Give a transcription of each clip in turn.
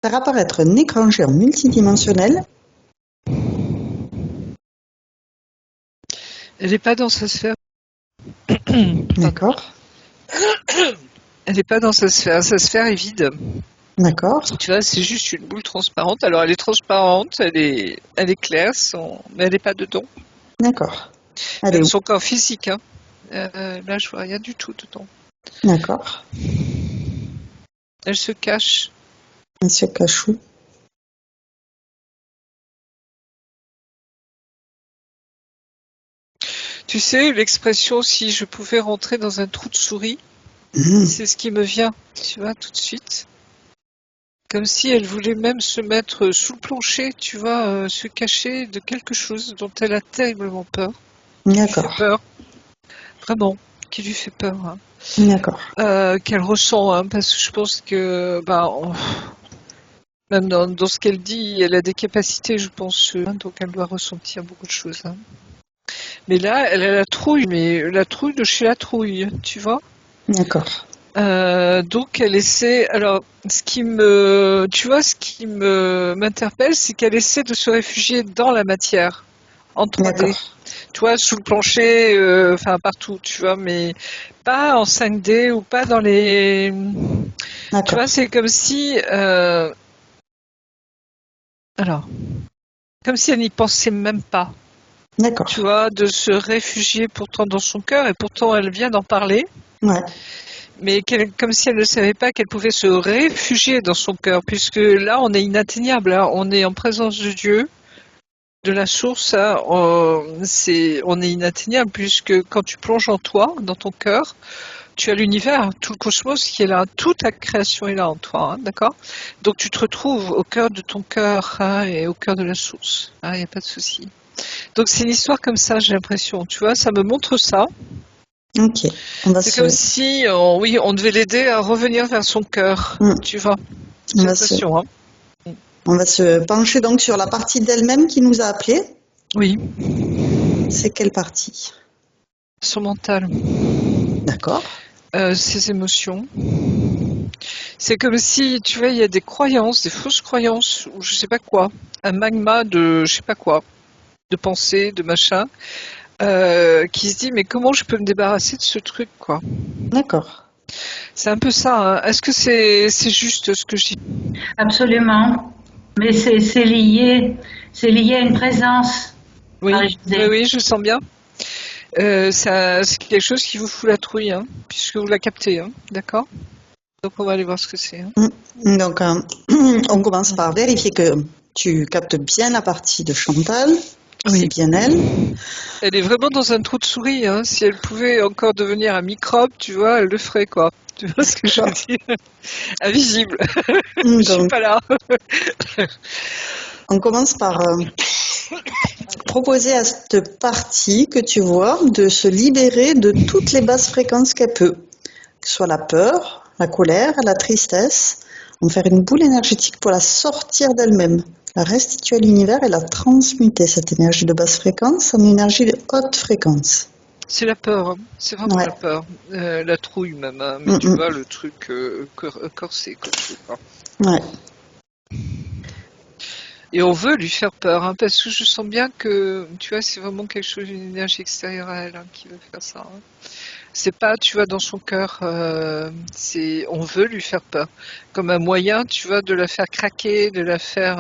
faire apparaître un écran géant multidimensionnel. Elle n'est pas dans sa sphère. D'accord. Elle n'est pas dans sa sphère. Sa sphère est vide. D'accord. Tu vois, c'est juste une boule transparente. Alors, elle est transparente, elle est claire, mais elle n'est pas dedans. D'accord. Elle est Même où? son corps physique, hein. Là, je vois rien du tout dedans. D'accord. Elle se cache. Elle se cache où? Tu sais, l'expression si je pouvais rentrer dans un trou de souris, c'est ce qui me vient, tu vois, tout de suite. Comme si elle voulait même se mettre sous le plancher, tu vois, se cacher de quelque chose dont elle a terriblement peur. Qui lui fait D'accord. peur, vraiment, qui lui fait peur. Hein. D'accord. Qu'elle ressent, hein, parce que je pense que, même dans ce qu'elle dit, elle a des capacités, je pense, hein, donc elle doit ressentir beaucoup de choses. Hein. Mais là, elle a la trouille, mais la trouille de chez la trouille, tu vois. D'accord. Donc elle essaie. Alors, ce qui m'interpelle, c'est qu'elle essaie de se réfugier dans la matière, en 3D. D'accord. Tu vois, sous le plancher, enfin partout, tu vois, mais pas en 5D ou pas dans les. Tu D'accord. vois, c'est comme si, alors, comme si elle n'y pensait même pas. D'accord. Tu vois, de se réfugier pourtant dans son cœur, et pourtant elle vient d'en parler. Ouais. Mais comme si elle ne savait pas qu'elle pouvait se réfugier dans son cœur, puisque là, on est inatteignable, hein, on est en présence de Dieu, de la source, hein, on est inatteignable, puisque quand tu plonges en toi, dans ton cœur, tu as l'univers, tout le cosmos qui est là, toute ta création est là en toi, hein, d'accord? Donc tu te retrouves au cœur de ton cœur hein, et au cœur de la source, il n'y a pas de souci. Donc c'est une histoire comme ça, j'ai l'impression, tu vois, ça me montre ça. Ok. C'est comme si, oui, on devait l'aider à revenir vers son cœur, tu vois. J'ai l'impression, hein. On va se pencher donc sur la partie d'elle-même qui nous a appelés. Oui. C'est quelle partie? Son mental. D'accord. Ses émotions. C'est comme si, tu vois, il y a des croyances, des fausses croyances, ou je sais pas quoi, un magma de je sais pas quoi, de pensée, de machin, qui se dit mais comment je peux me débarrasser de ce truc, quoi. D'accord. C'est un peu ça, hein. Est-ce que c'est juste ce que je dis? Absolument. Mais c'est lié à une présence. Oui, Marie-Josée. oui, je sens bien. C'est quelque chose qui vous fout la trouille, hein, puisque vous la captez, hein, d'accord? Donc on va aller voir ce que c'est. Hein. Donc, on commence par vérifier que tu captes bien la partie de Chantal. Oui. C'est bien elle. Elle est vraiment dans un trou de souris. Hein. Si elle pouvait encore devenir un microbe, tu vois, elle le ferait, quoi. Tu vois ce que je veux dire? Invisible. Je suis Donc, pas là. on commence par proposer à cette partie que tu vois de se libérer de toutes les basses fréquences qu'elle peut, que ce soit la peur, la colère, la tristesse. On va faire une boule énergétique pour la sortir d'elle-même, la restituer à l'univers et la transmuter, cette énergie de basse fréquence, en énergie de haute fréquence. C'est la peur. Hein. C'est vraiment Ouais. la peur. La trouille même. Hein. Mais tu vois, le truc corsé comme tout. Quoi. Ouais. Et on veut lui faire peur, hein, parce que je sens bien que, tu vois, c'est vraiment quelque chose, une énergie extérieure à elle hein, qui veut faire ça. Hein. C'est pas, tu vois, dans son cœur, on veut lui faire peur. Comme un moyen, tu vois, de la faire craquer, de la faire,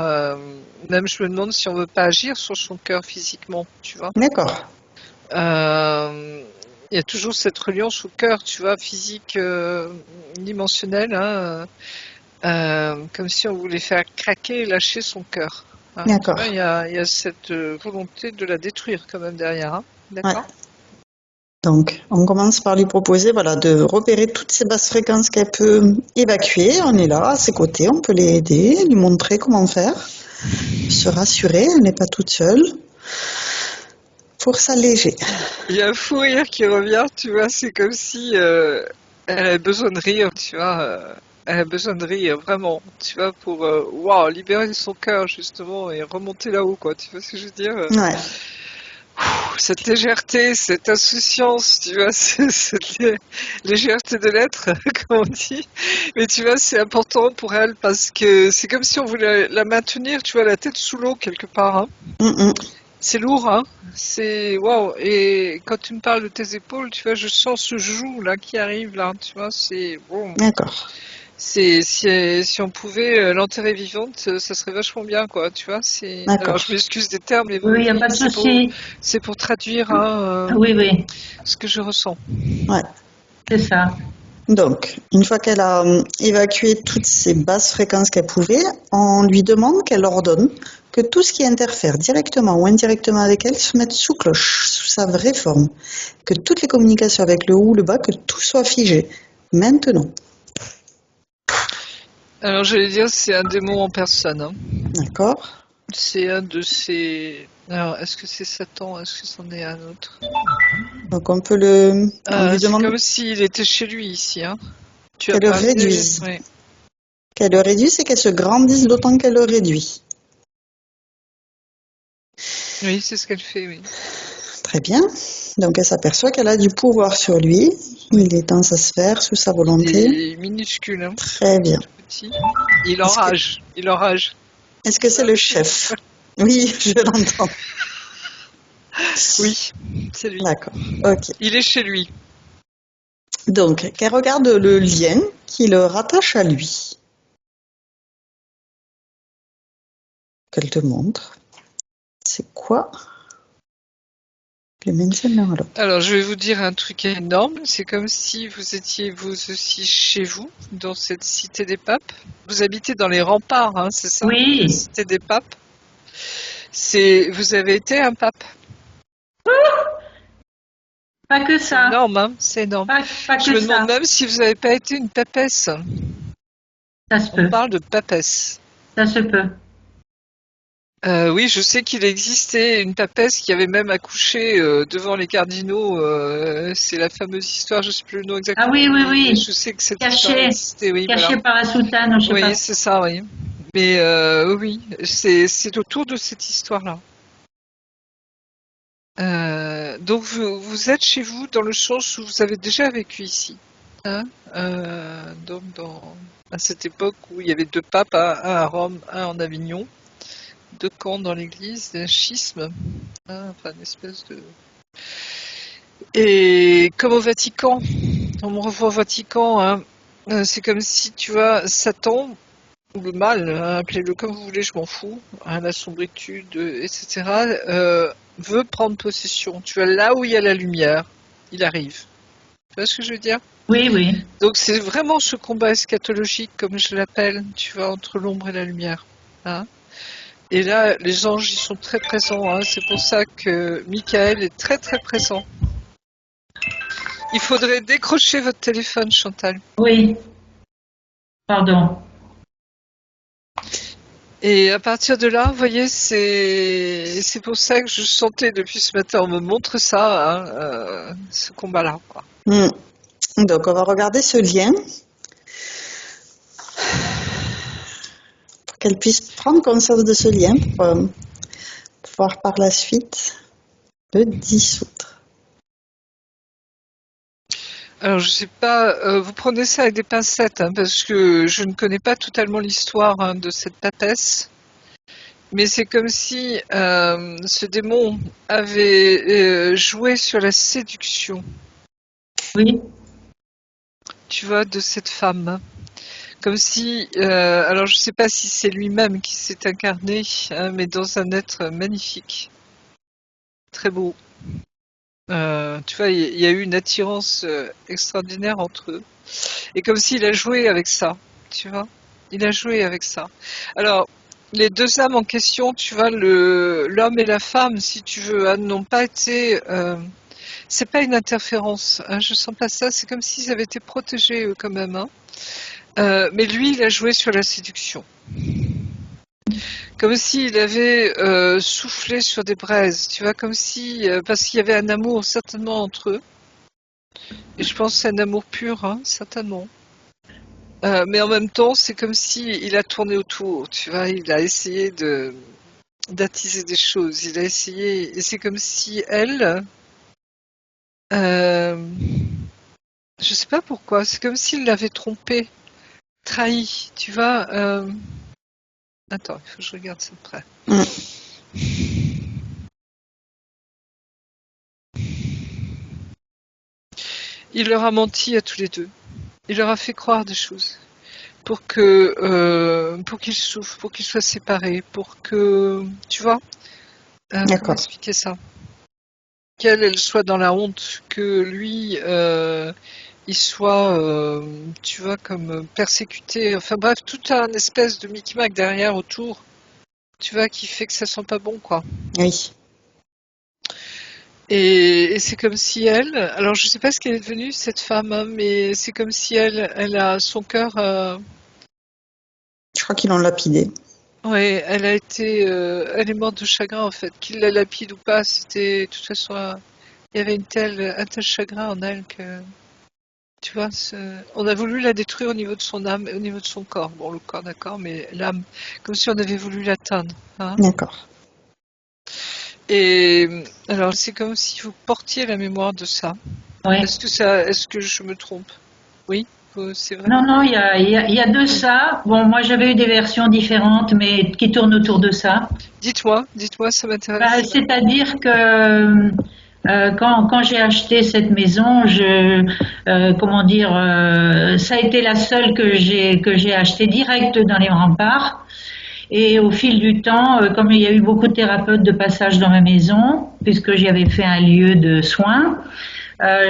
même je me demande si on veut pas agir sur son cœur physiquement, tu vois. D'accord. Il y a toujours cette reliance au cœur, tu vois, physique, dimensionnelle, hein, comme si on voulait faire craquer et lâcher son cœur. Hein, D'accord. tu vois, il y a cette volonté de la détruire quand même derrière. Hein, d'accord. Ouais. Donc, on commence par lui proposer voilà, de repérer toutes ces basses fréquences qu'elle peut évacuer. On est là, à ses côtés, on peut l'aider, lui montrer comment faire, se rassurer, elle n'est pas toute seule, pour s'alléger. Il y a un fou rire qui revient, tu vois, c'est comme si elle avait besoin de rire, tu vois. Elle a besoin de rire, vraiment, tu vois, pour wow, libérer son cœur, justement, et remonter là-haut, quoi. Tu vois ce que je veux dire? Ouais. cette légèreté, cette insouciance, tu vois, cette légèreté de l'être, comme on dit. Mais tu vois, c'est important pour elle parce que c'est comme si on voulait la maintenir, tu vois, la tête sous l'eau quelque part. Hein. Mm, mm. C'est lourd, hein. C'est waouh. Et quand tu me parles de tes épaules, tu vois, je sens ce joug là qui arrive là, tu vois, c'est bon. D'accord. C'est si on pouvait l'enterrer vivante, ça serait vachement bien, quoi. Tu vois, c'est. Alors D'accord. je m'excuse des termes, mais Oui, il n'y a pas de souci. c'est pour traduire hein, Oui, oui, ce que je ressens. Ouais. c'est ça. Donc, une fois qu'elle a évacué toutes ces basses fréquences qu'elle pouvait, on lui demande qu'elle ordonne que tout ce qui interfère directement ou indirectement avec elle se mette sous cloche, sous sa vraie forme. Que toutes les communications avec le haut ou le bas, que tout soit figé. Maintenant. Alors j'allais dire, c'est un démon en personne. Hein. D'accord? C'est un de ces. Alors, est-ce que c'est Satan? Est-ce que c'en est un autre? Donc, on lui C'est demande comme s'il était chez lui ici. Hein. Tu as qu'elle le parlé. réduise. Oui. Qu'elle le réduise et qu'elle se grandisse d'autant qu'elle le réduit. Oui, c'est ce qu'elle fait, oui. Très bien. Donc, elle s'aperçoit qu'elle a du pouvoir sur lui. Il est dans sa sphère, sous sa volonté. Il est minuscule, hein. Très bien. Petit. Il enrage. Il enrage. Est-ce que c'est le chef? Oui, je l'entends. Oui, c'est lui. D'accord. Ok. Il est chez lui. Donc, qu'elle regarde le lien qui le rattache à lui. Qu'elle te montre. C'est quoi le maintien l'un à l'autre? Alors, je vais vous dire un truc énorme. C'est comme si vous étiez vous aussi chez vous, dans cette cité des papes. Vous habitez dans les remparts, hein, c'est ça? Oui. La cité des papes. Vous avez été un pape. Pas que C'est ça. énorme, hein, c'est énorme. Pas Je que me demande ça. même si vous n'avez pas été une papesse. Ça se On peut. parle de papesse. Ça se peut. Oui, je sais qu'il existait une papesse qui avait même accouché devant les cardinaux. C'est la fameuse histoire, je ne sais plus le nom exactement. Ah oui, oui, Mais oui. je sais que cette histoire Caché. existait, oui, Caché voilà. par la soutane, ou je sais Oui, pas. c'est ça, oui. Mais oui, c'est autour de cette histoire-là. Donc vous êtes chez vous dans le sens où vous avez déjà vécu ici. Hein donc à cette époque où il y avait deux papes, un à Rome, un en Avignon. Deux camps dans l'église, un schisme, hein, enfin une espèce de... Et comme au Vatican, on me revoit au Vatican, hein, c'est comme si, tu vois, Satan, ou le mal, hein, appelez-le comme vous voulez, je m'en fous, hein, la sombritude, etc., veut prendre possession. Tu vois, là où il y a la lumière, il arrive. Tu vois ce que je veux dire? Oui, oui. Donc c'est vraiment ce combat eschatologique, comme je l'appelle, tu vois, entre l'ombre et la lumière. Hein. Et là, les anges, ils sont très présents. Hein. C'est pour ça que Michael est très très présent. Il faudrait décrocher votre téléphone, Chantal. Oui. Pardon. Et à partir de là, vous voyez, c'est pour ça que je sentais depuis ce matin, on me montre ça, hein, ce combat-là. Quoi. Donc, on va regarder ce lien pour qu'elle puisse prendre conscience de ce lien pour pouvoir par la suite le dissoudre. Alors, je sais pas, vous prenez ça avec des pincettes, hein, parce que je ne connais pas totalement l'histoire hein, de cette papesse. Mais c'est comme si ce démon avait joué sur la séduction, Oui. tu vois, de cette femme. Comme si, alors je ne sais pas si c'est lui-même qui s'est incarné, hein, mais dans un être magnifique, très beau. Tu vois, il y a eu une attirance extraordinaire entre eux. Et comme s'il a joué avec ça, tu vois. Il a joué avec ça. Alors, les deux âmes en question, tu vois, l'homme et la femme, si tu veux, hein, n'ont pas été... c'est pas une interférence, hein, je sens pas ça. C'est comme s'ils avaient été protégés eux, quand même. Hein. Mais lui, il a joué sur la séduction. Comme s'il avait soufflé sur des braises, tu vois, comme si... parce qu'il y avait un amour certainement entre eux. Et je pense que c'est un amour pur, hein, certainement. Mais en même temps, c'est comme si il a tourné autour, tu vois, il a essayé de d'attiser des choses. Il a essayé, et c'est comme si elle, je sais pas pourquoi, c'est comme s'il l'avait trompé, trahi, tu vois. Attends, il faut que je regarde ça de près. Il leur a menti à tous les deux. Il leur a fait croire des choses pour qu'ils souffrent, pour qu'ils soient séparés, pour que, tu vois, comment D'accord. expliquer ça? Qu'elle, elle soit dans la honte, que lui, il soit, tu vois, comme persécuté. Enfin bref, tout un espèce de micmac derrière, autour, tu vois, qui fait que ça sent pas bon, quoi. Oui. Et c'est comme si elle, alors je sais pas ce qu'elle est devenue, cette femme, hein, mais c'est comme si elle a son cœur, Je crois qu'ils l'ont lapidé. ouais, elle est morte de chagrin en fait. Qu'il la lapide ou pas, c'était, de toute façon, il y avait un tel chagrin en elle que, tu vois, on a voulu la détruire au niveau de son âme et au niveau de son corps. Bon, le corps, d'accord, mais l'âme, comme si on avait voulu l'atteindre, hein. D'accord. Et alors, c'est comme si vous portiez la mémoire de ça. Oui. Est-ce que je me trompe? Oui, c'est vrai. Non, non, il y a de ça. Bon, moi j'avais eu des versions différentes, mais qui tournent autour de ça. Dites-moi, ça Bah, m'intéresse. c'est-à-dire que quand j'ai acheté cette maison, comment dire, ça a été la seule que j'ai achetée direct dans les remparts. Et au fil du temps, comme il y a eu beaucoup de thérapeutes de passage dans ma maison, puisque j'y avais fait un lieu de soins,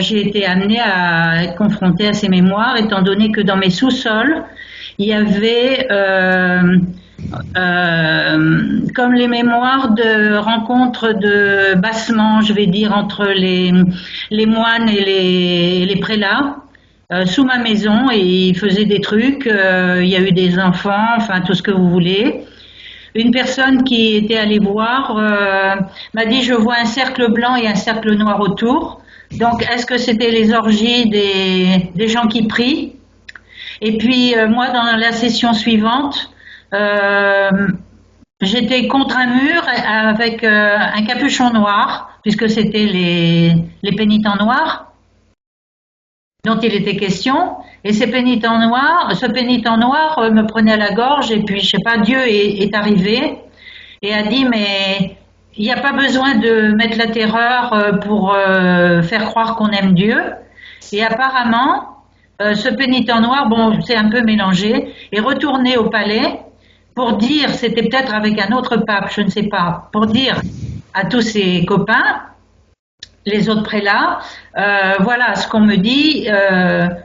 j'ai été amenée à être confrontée à ces mémoires, étant donné que dans mes sous-sols, il y avait comme les mémoires de rencontres de bassement, je vais dire, entre les moines et les prélats. Sous ma maison et ils faisaient des trucs, il y a eu des enfants, enfin tout ce que vous voulez. Une personne qui était allée voir m'a dit je vois un cercle blanc et un cercle noir autour. Donc est-ce que c'était les orgies des gens qui prient? Et puis moi dans la session suivante, euh, j'étais contre un mur avec un capuchon noir, puisque c'était les pénitents noirs dont il était question. Et ce pénitent noir me prenait à la gorge et puis, je sais pas, Dieu est arrivé et a dit, mais il n'y a pas besoin de mettre la terreur pour faire croire qu'on aime Dieu. Et apparemment, ce pénitent noir, bon, c'est un peu mélangé, est retourné au palais pour dire, c'était peut-être avec un autre pape, je ne sais pas, pour dire à tous ses copains, les autres prélats, voilà ce qu'on me dit,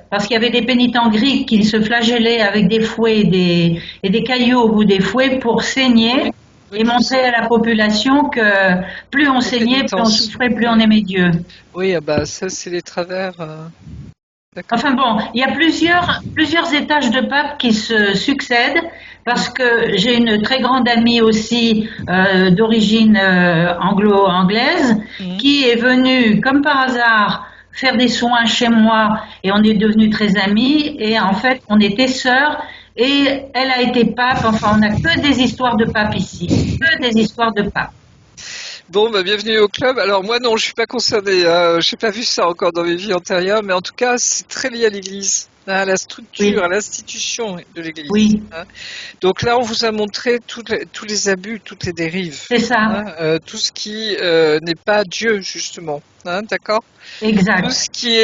parce qu'il y avait des pénitents grecs qui se flagellaient avec des fouets et des cailloux au bout des fouets pour saigner et montrer à la population que plus on saignait, plus on souffrait, plus on aimait Dieu. Oui, ah bah ça c'est les travers. D'accord. Enfin bon, il y a plusieurs étages de pape qui se succèdent parce que j'ai une très grande amie aussi d'origine anglo-anglaise qui est venue comme par hasard faire des soins chez moi et on est devenus très amis et en fait on était sœurs et elle a été pape. Enfin, on n'a que des histoires de pape ici, que des histoires de pape. Bon, bah, bienvenue au club. Alors moi non, je suis pas concernée. J'ai pas vu ça encore dans mes vies antérieures, mais en tout cas, c'est très lié à l'Église, à la structure, Oui. à l'institution de l'Église. Oui. Donc là, on vous a montré tous les abus, toutes les dérives. C'est ça. Tout ce qui n'est pas Dieu, justement. D'accord. Exact. Tout ce qui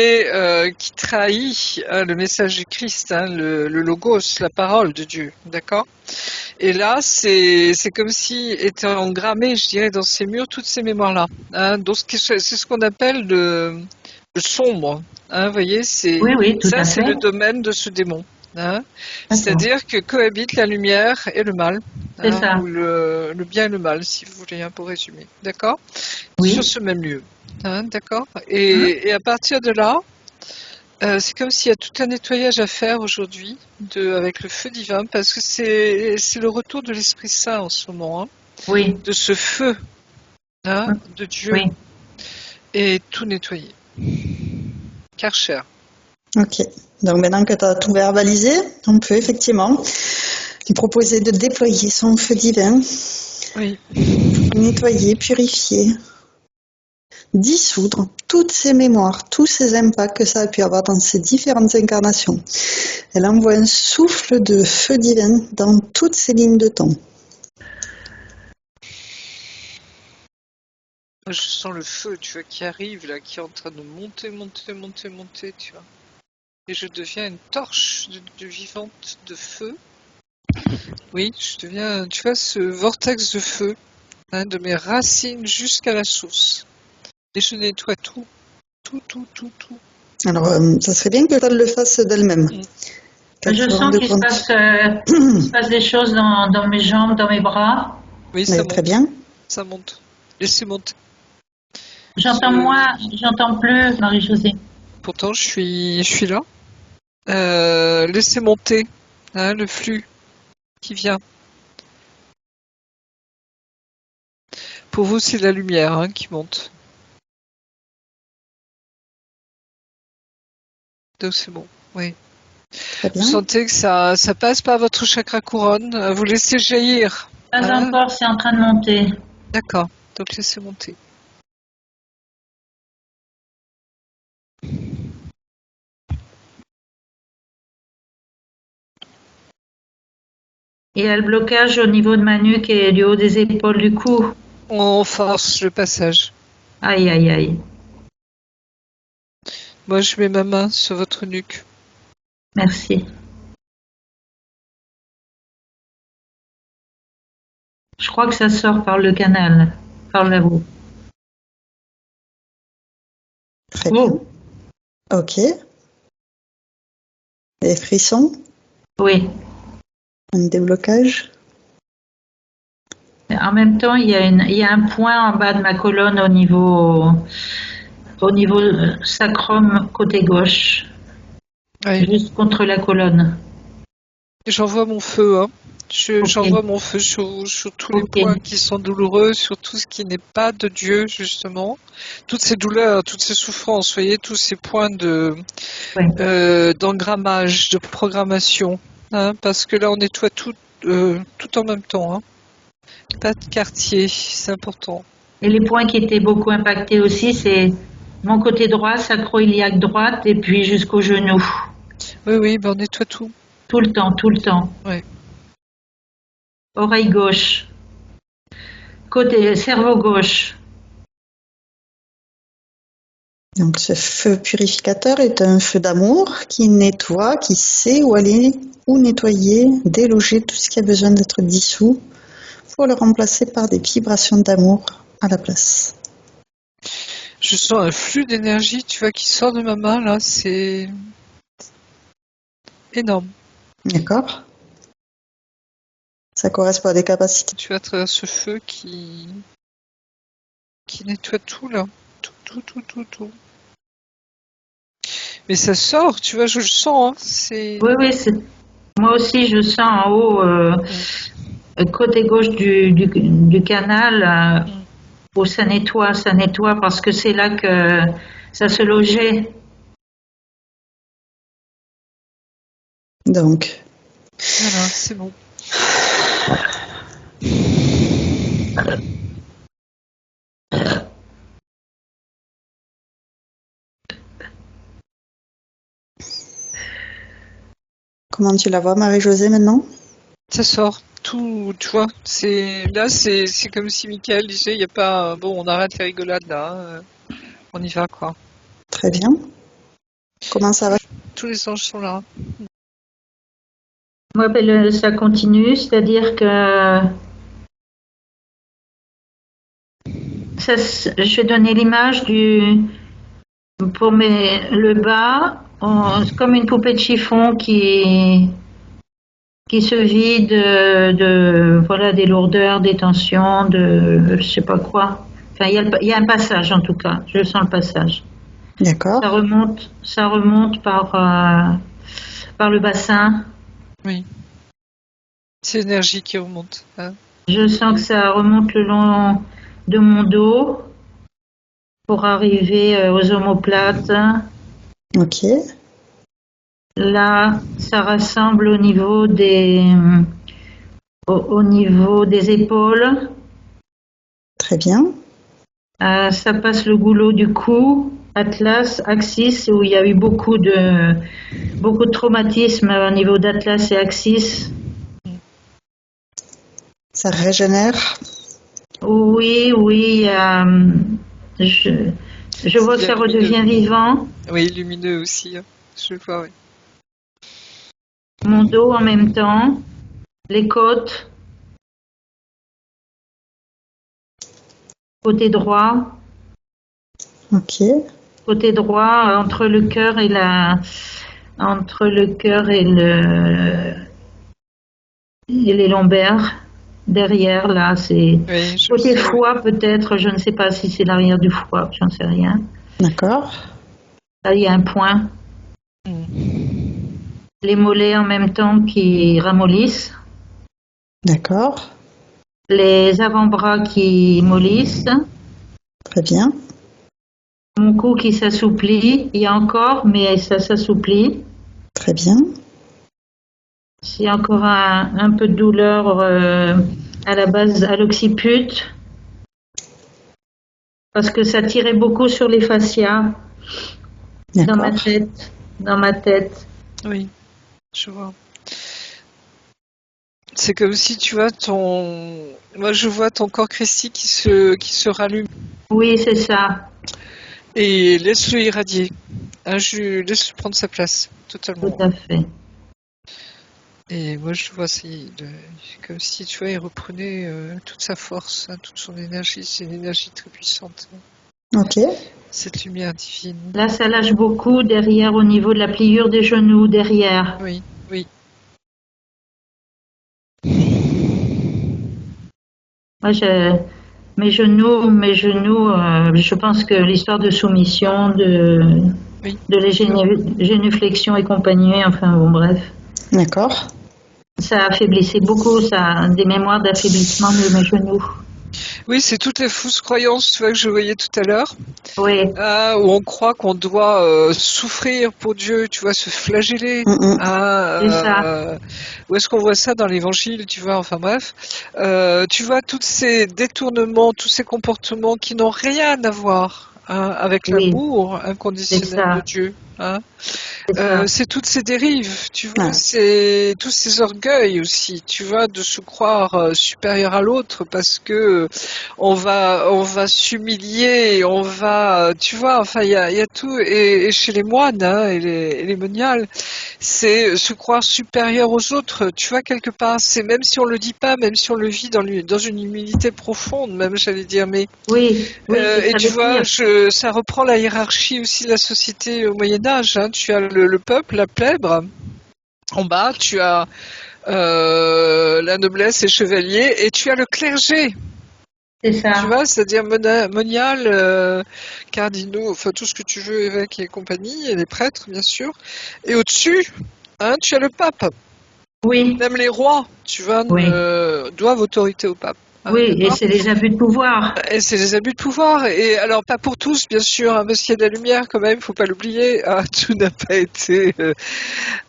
trahit le message du Christ, le logos, la parole de Dieu. D'accord. Et là, c'est comme si étaient engrammées, je dirais, dans ces murs, toutes ces mémoires-là. Donc, c'est ce qu'on appelle le sombre. Vous voyez, Oui, tout à c'est fait. le domaine de ce démon. C'est-à-dire que cohabitent la lumière et le mal. C'est ça. Ou le bien et le mal, si vous voulez, pour résumer. D'accord. Oui. Sur ce même lieu. D'accord. Et à partir de là, c'est comme s'il y a tout un nettoyage à faire aujourd'hui avec le feu divin, parce que c'est le retour de l'Esprit Saint en ce moment, Oui. de ce feu de Dieu, Oui. et tout nettoyer. Karcher. Ok. Donc maintenant que tu as tout verbalisé, on peut effectivement lui proposer de déployer son feu divin Oui. Nettoyer, purifier, dissoudre toutes ces mémoires, tous ces impacts que ça a pu avoir dans ces différentes incarnations. Elle envoie un souffle de feu divin dans toutes ces lignes de temps. Je sens le feu, tu vois, qui arrive là, qui est en train de monter, tu vois. Et je deviens une torche de vivante de feu. Oui, je deviens, tu vois, ce vortex de feu, hein, de mes racines jusqu'à la source. Et je nettoie tout. Alors, ça serait bien que elle le fasse d'elle-même. Je sens qu'il se passe des choses dans mes jambes, dans mes bras. Oui, ça monte. Très bien. Ça monte. Laissez monter. J'entends moins, j'entends plus, Marie-Josée. Pourtant, je suis là. Laissez monter, hein, le flux qui vient. Pour vous, c'est la lumière, hein, qui monte. Donc c'est bon, oui. Très bien. Vous sentez que ça passe par votre chakra couronne. Vous laissez jaillir. Pas encore, c'est en train de monter. D'accord, donc laissez monter. Il y a le blocage au niveau de ma nuque et du haut des épaules du cou. On force le passage. Aïe, aïe, aïe. Moi, je mets ma main sur votre nuque. Merci. Je crois que ça sort par le canal, par la boue. Très bien. Ok. Des frissons? Oui. Un déblocage? En même temps, il y a un point en bas de ma colonne au niveau sacrum côté gauche, Oui. juste contre la colonne. J'envoie mon feu, hein. J'envoie Ok. mon feu sur tous les points qui sont douloureux, sur tout ce qui n'est pas de Dieu, justement. Toutes ces douleurs, toutes ces souffrances, vous voyez, tous ces points d'engrammage, de programmation. Hein, parce que là, on nettoie tout en même temps. Hein. Pas de quartier, c'est important. Et les points qui étaient beaucoup impactés aussi, c'est mon côté droit, sacro-iliaque droite, et puis jusqu'au genou. Oui, ben on nettoie tout. Tout le temps, tout le temps. Ouais. Oreille gauche. Côté cerveau gauche. Donc ce feu purificateur est un feu d'amour qui nettoie, qui sait où aller, où nettoyer, déloger tout ce qui a besoin d'être dissous pour le remplacer par des vibrations d'amour à la place. Je sens un flux d'énergie, tu vois, qui sort de ma main, là, c'est énorme. D'accord? Ça correspond à des capacités. Tu vois, à travers ce feu qui nettoie tout, là. Tout. Mais ça sort, tu vois, je le sens, hein. C'est... Oui, moi aussi je sens en haut, côté gauche du canal, où ça nettoie parce que c'est là que ça se logeait. Donc, Voilà, c'est bon. comment tu la vois, Marie-Josée, maintenant? Ça sort, tout, tu vois. C'est comme si Michael disait, il y a pas, bon, on arrête les rigolades là, on y va quoi. Très bien. Comment ça va? Tous les anges sont là. Moi, ça continue, c'est-à-dire que je vais donner l'image pour le bas, c'est comme une poupée de chiffon qui se vide voilà, des lourdeurs, des tensions, de je sais pas quoi. Enfin, il y a un passage en tout cas, je sens le passage. D'accord. Ça remonte par le bassin. Oui. C'est l'énergie qui remonte. Hein. Je sens que ça remonte le long de mon dos pour arriver aux omoplates. Ok. Là, ça rassemble au niveau des épaules. Très bien. Ça passe le goulot du cou, Atlas, Axis, où il y a eu beaucoup de traumatismes au niveau d'Atlas et Axis. Ça régénère. Oui, je vois que ça redevient vivant. Oui, lumineux aussi, hein. Je vois, oui. Mon dos en même temps, les côtes, côté droit, Ok. entre le cœur et les lombaires. Derrière, là, c'est Oui, je côté sais, oui. foie peut-être, je ne sais pas si c'est l'arrière du foie, j'en sais rien. D'accord. Là, il y a un point. Les mollets en même temps qui ramollissent. D'accord. Les avant-bras qui mollissent. Très bien. Mon cou qui s'assouplit. Il y a encore, mais ça s'assouplit. Très bien. Il y a encore un peu de douleur à la base, à l'occiput. Parce que ça tirait beaucoup sur les fascias. Dans ma D'accord. tête. Dans ma tête. Oui, je vois. C'est comme si tu vois moi je vois ton corps christique qui se rallume. Oui, c'est ça. Et laisse-le irradier. Hein, laisse-le prendre sa place, Tout totalement. à fait. Et moi je vois, comme si tu vois, il reprenait toute sa force, hein, toute son énergie. C'est une énergie très puissante, hein. Ok. Cette lumière divine. Là, ça lâche beaucoup derrière au niveau de la pliure des genoux, derrière. Oui, oui. Moi, mes genoux, je pense que l'histoire de soumission, Oui. de les génuflexions et compagnie, enfin bon, bref. D'accord. Ça affaiblissait beaucoup, ça, des mémoires d'affaiblissement de mes genoux. Oui, c'est toutes les fausses croyances, tu vois, que je voyais tout à l'heure. Oui, Où on croit qu'on doit souffrir pour Dieu, tu vois, se flageller. c'est ça. Où est-ce qu'on voit ça dans l'évangile, tu vois, enfin bref. Tu vois, tous ces détournements, tous ces comportements qui n'ont rien à voir, hein, avec Oui, l'amour c'est inconditionnel de ça. Dieu. Hein. C'est ça. C'est toutes ces dérives, tu vois, Ah. c'est tous ces orgueils aussi, tu vois, de se croire supérieur à l'autre parce que on va s'humilier, on va, tu vois, enfin il y a tout et chez les moines hein, et les moniales, c'est se croire supérieur aux autres, tu vois quelque part, c'est même si on le dit pas, même si on le vit dans une humilité profonde, même j'allais dire, mais Oui, c'est et ça tu le vois, pire. ça reprend la hiérarchie aussi de la société au Moyen Âge. Hein. Tu as le peuple, la plèbre. En bas, tu as la noblesse et chevaliers, et tu as le clergé. C'est Tu ça. vois, c'est-à-dire monial, cardinaux, enfin tout ce que tu veux, évêques et compagnie, et les prêtres, bien sûr. Et au-dessus, hein, tu as le pape. Oui, Même les rois, tu vois, oui. doivent autorité au pape. Hein, Oui, et d'accord. c'est les abus de pouvoir. Et c'est des abus de pouvoir. Et alors, pas pour tous, bien sûr, hein, parce qu'il y a de la lumière quand même, il ne faut pas l'oublier. Hein, tout n'a pas été. Et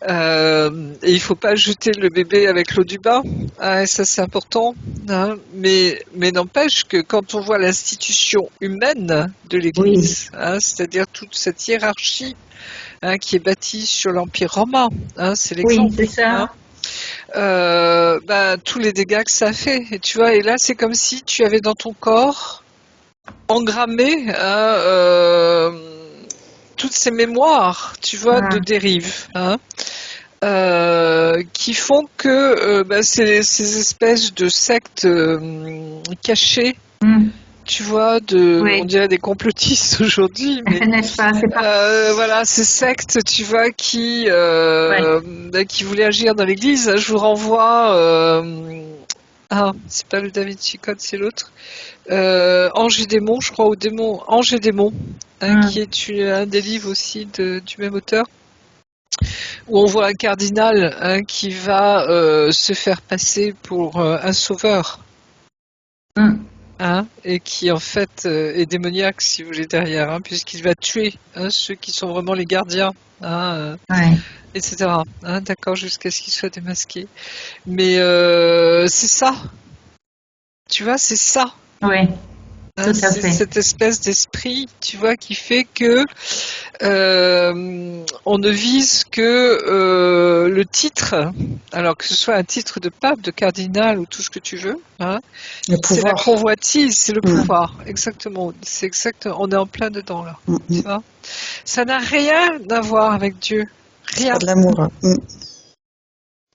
il ne faut pas jeter le bébé avec l'eau du bain. Hein, et ça, c'est important. Hein, mais n'empêche que quand on voit l'institution humaine de Oui, l'Église, hein, c'est-à-dire toute cette hiérarchie hein, qui est bâtie sur l'Empire romain, hein, c'est oui, l'exemple. c'est Hein, ça. tous les dégâts que ça a fait. Et tu vois, et là, c'est comme si tu avais dans ton corps engrammé hein, toutes ces mémoires, tu vois, de Ah, dérive, hein, qui font que ces espèces de sectes cachées, hum, tu vois, on oui, dirait des complotistes aujourd'hui, mais n'est-ce pas? C'est pas. voilà, ces sectes, tu vois, Ouais. qui voulaient agir dans l'Église. Je vous renvoie. C'est pas le David Chicotte, c'est l'autre. Ange et démon, je crois, ou démon, Ange et démon, hein, qui Hum, est un des livres aussi du même auteur, où on voit un cardinal hein, qui va se faire passer pour un sauveur. hum, Hein, et qui en fait est démoniaque si vous voulez derrière, hein, puisqu'il va tuer hein, ceux qui sont vraiment les gardiens, hein, ouais. etc. Hein, d'accord, jusqu'à ce qu'il soit démasqué. Mais c'est ça, tu vois, c'est ça. Oui. Tout à C'est fait. cette espèce d'esprit, tu vois, qui fait que on ne vise que le titre, alors que ce soit un titre de pape, de cardinal ou tout ce que tu veux. Hein, Le c'est la pouvoir. convoitise, c'est le Mm. pouvoir, exactement. C'est exactement. On est en plein dedans là. Mm, Tu mm. vois, ça n'a rien à voir avec Dieu, C'est rien. pas de l'amour. Hein. Mm.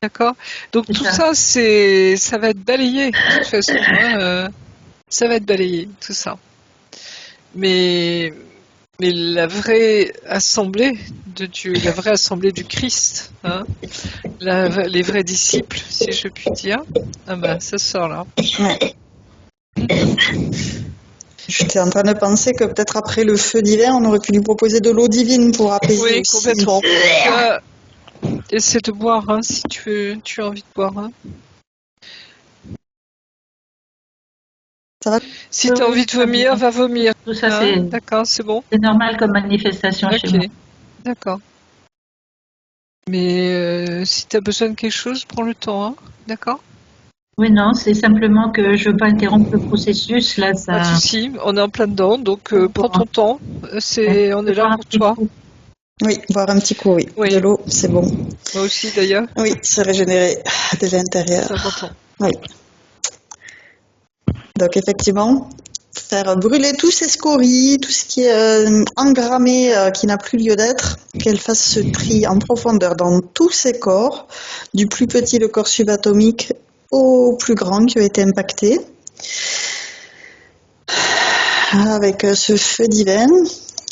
D'accord. Donc C'est tout ça. ça, ça va être balayé de toute façon. Hein, ça va être balayé, tout ça. Mais la vraie assemblée de Dieu, la vraie assemblée du Christ, hein, les vrais disciples, si je puis dire, ah ben, ça sort là. Ouais. J'étais en train de penser que peut-être après le feu divin, on aurait pu lui proposer de l'eau divine pour apaiser Oui, aussi. complètement. Essaie de boire, hein, si tu as envie de boire. Hein. Ça va? Si tu as envie de vomir, va vomir. Tout ça, Hein, d'accord, c'est bon. c'est normal comme manifestation chez moi. Ok, d'accord. Mais si tu as besoin de quelque chose, prends le temps, hein, d'accord? Oui, non, c'est simplement que je veux pas interrompre le processus. Là, Pas de ça. souci, on est en plein dedans, donc prends ton temps. On est là Boire un pour petit toi. coup. Oui, boire un petit coup, oui. Oui. De l'eau, c'est bon. Moi aussi d'ailleurs, Oui, se régénérer de c'est l'intérieur. important. Oui. Donc effectivement, faire brûler tous ces scories, tout ce qui est engrammé, qui n'a plus lieu d'être, qu'elle fasse ce tri en profondeur dans tous ses corps, du plus petit, le corps subatomique, au plus grand qui a été impacté. Avec ce feu divin,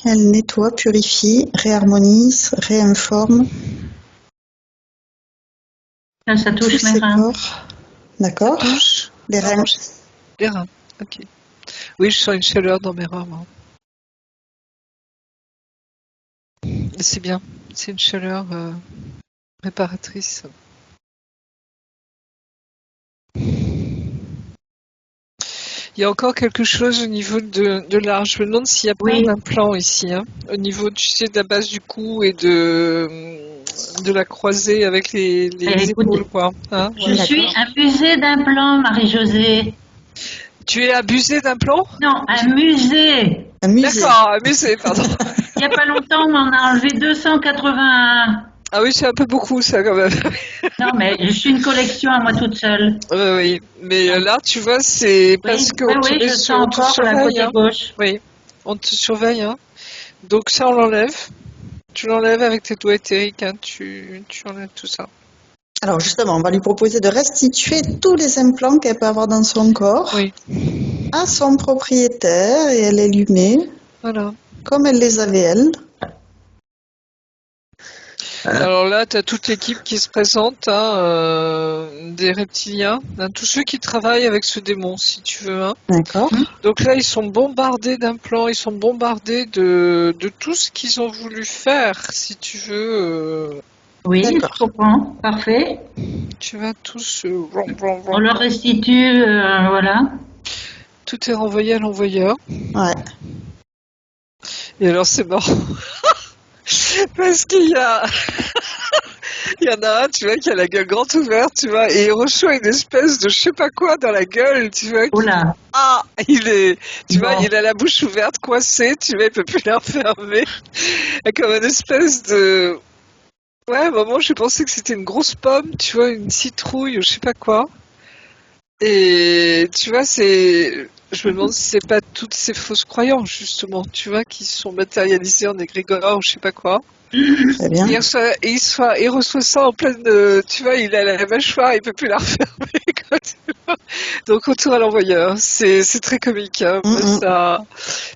elle nettoie, purifie, réharmonise, réinforme Là, ça tous touche mes ces reins. corps. D'accord? Touche Les reins. Pardon, les reins. Ok. Oui, je sens une chaleur dans mes reins. Moi. C'est bien. C'est une chaleur réparatrice. Il y a encore quelque chose au niveau de l'arche. Je me demande s'il n'y a pas Oui. un implant ici, hein, au niveau, tu sais, de la base du cou et de la croisée avec les Écoute, épaules, quoi. Hein, je ouais. suis un musée d'implants, Marie-Josée. Tu es abusé d'implant? Non, un musée. Un musée. D'accord, abusé, pardon. Il n'y a pas longtemps, on m'en a enlevé 281. Ah oui, c'est un peu beaucoup, ça, quand même. Non, mais je suis une collection à moi toute seule. Oui, mais là, tu vois, c'est parce Oui, qu'on te oui, met je sur, sens on te encore la surveille, côté hein. gauche. Oui, on te surveille, hein. Donc ça, on l'enlève. Tu l'enlèves avec tes doigts éthériques, hein. Tu enlèves tout ça. Alors justement, on va lui proposer de restituer tous les implants qu'elle peut avoir dans son corps Oui, à son propriétaire et elle les lui met voilà. comme elle les avait elle. Alors là, tu as toute l'équipe qui se présente, hein, des reptiliens, hein, tous ceux qui travaillent avec ce démon, si tu veux. Hein. D'accord. Donc là, ils sont bombardés d'implants, ils sont bombardés de tout ce qu'ils ont voulu faire, si tu veux. Oui, D'accord. je comprends. Parfait. Tu vas tous... On leur restitue, voilà. Tout est renvoyé à l'envoyeur. Ouais. Et alors, c'est marrant. Parce qu'il y a... Il y en a un, tu vois, qui a la gueule grande ouverte, tu vois, et il reçoit une espèce de je sais pas quoi dans la gueule, tu vois. Oh là. Ah, tu vois, Bon. il a la bouche ouverte, coincée, tu vois, il peut plus la refermer. Et comme une espèce de... Ouais, à un moment, je pensais que c'était une grosse pomme, tu vois, une citrouille ou je sais pas quoi. Et tu vois, je me demande si c'est pas toutes ces fausses croyances, justement, tu vois, qui sont matérialisées en égrégore ou je sais pas quoi. Très bien. Il reçoit ça en pleine, tu vois, il a la mâchoire, il peut plus la refermer. Quoi, tu vois. Donc retour à l'envoyeur, c'est très comique, hein,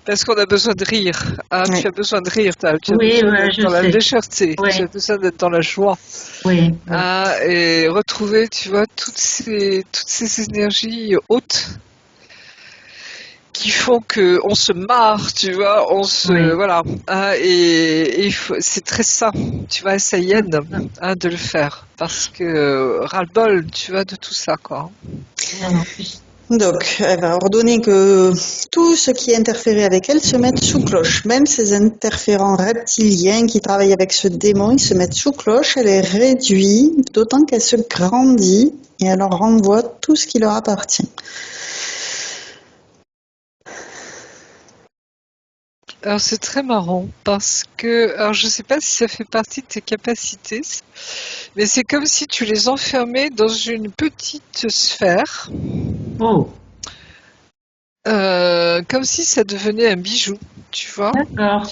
parce qu'on a besoin de rire. Hein, Oui. tu as besoin de rire, tu as Oui, besoin ouais, d'être je dans la sais. légèreté, Oui. tu as besoin d'être dans la joie. Oui. Ah, et retrouver, tu vois, toutes ces énergies hautes qui font que on se marre, tu vois, Oui. voilà. Ah, et c'est très sain, tu vois, ça y aide hein, de le faire parce que ras-le-bol, tu vois, de tout ça, quoi. Donc, elle va ordonner que tout ce qui est interféré avec elle se mette sous cloche. Même ces interférents reptiliens qui travaillent avec ce démon, ils se mettent sous cloche. Elle est réduite, d'autant qu'elle se grandit et elle leur renvoie tout ce qui leur appartient. Alors c'est très marrant parce que, alors je sais pas si ça fait partie de tes capacités, mais c'est comme si tu les enfermais dans une petite sphère, Oh, comme si ça devenait un bijou, tu vois. d'accord.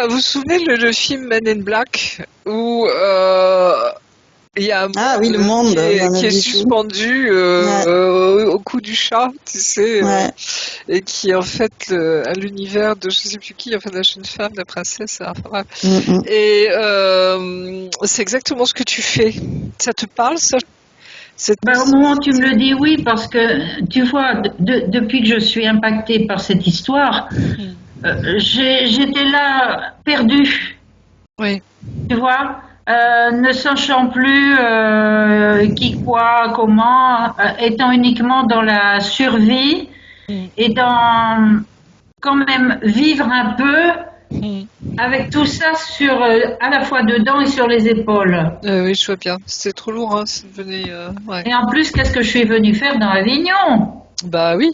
Vous vous souvenez le film Men in Black où il y a un Ah oui, le monde dans le qui est bijou. suspendu Ouais, au cou du chat, tu sais, ouais. et qui est en fait à l'univers de je sais plus qui, en fait la jeune femme, la princesse, enfin, bref. Mm, mm. Et c'est exactement ce que tu fais. Ça te parle, ça? Cette Ben, au moment où tu me possibilité? le dis, oui, parce que tu vois, depuis que je suis impactée par cette histoire, Hmm. j'étais là perdue, Oui. tu vois, ne sachant plus qui, quoi, comment, étant uniquement dans la survie Hmm. et dans quand même vivre un peu Hmm. avec tout ça sur à la fois dedans et sur les épaules. Oui, je vois bien. C'était trop lourd, hein. Ça devenait, ouais. Et en plus, qu'est-ce que je suis venue faire dans Avignon? Bah oui.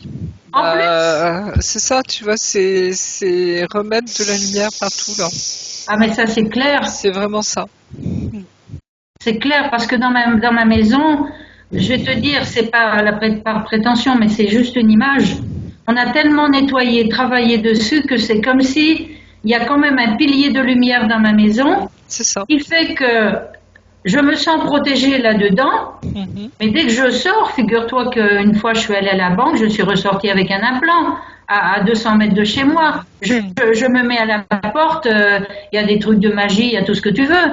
En plus? Bah, c'est ça, tu vois, c'est remettre de la lumière partout là. Ah mais ça c'est clair. C'est vraiment ça. Hmm. C'est clair parce que dans ma maison, je vais te dire, c'est pas par prétention, mais c'est juste une image. On a tellement nettoyé, travaillé dessus que c'est comme si il y a quand même un pilier de lumière dans ma maison C'est ça. qui fait que je me sens protégée là-dedans. Mhm. Mais dès que je sors, figure-toi qu'une fois je suis allée à la banque, je suis ressortie avec un implant à 200 mètres de chez moi. Hmm. Je me mets à la porte, il y a des trucs de magie, il y a tout ce que tu veux.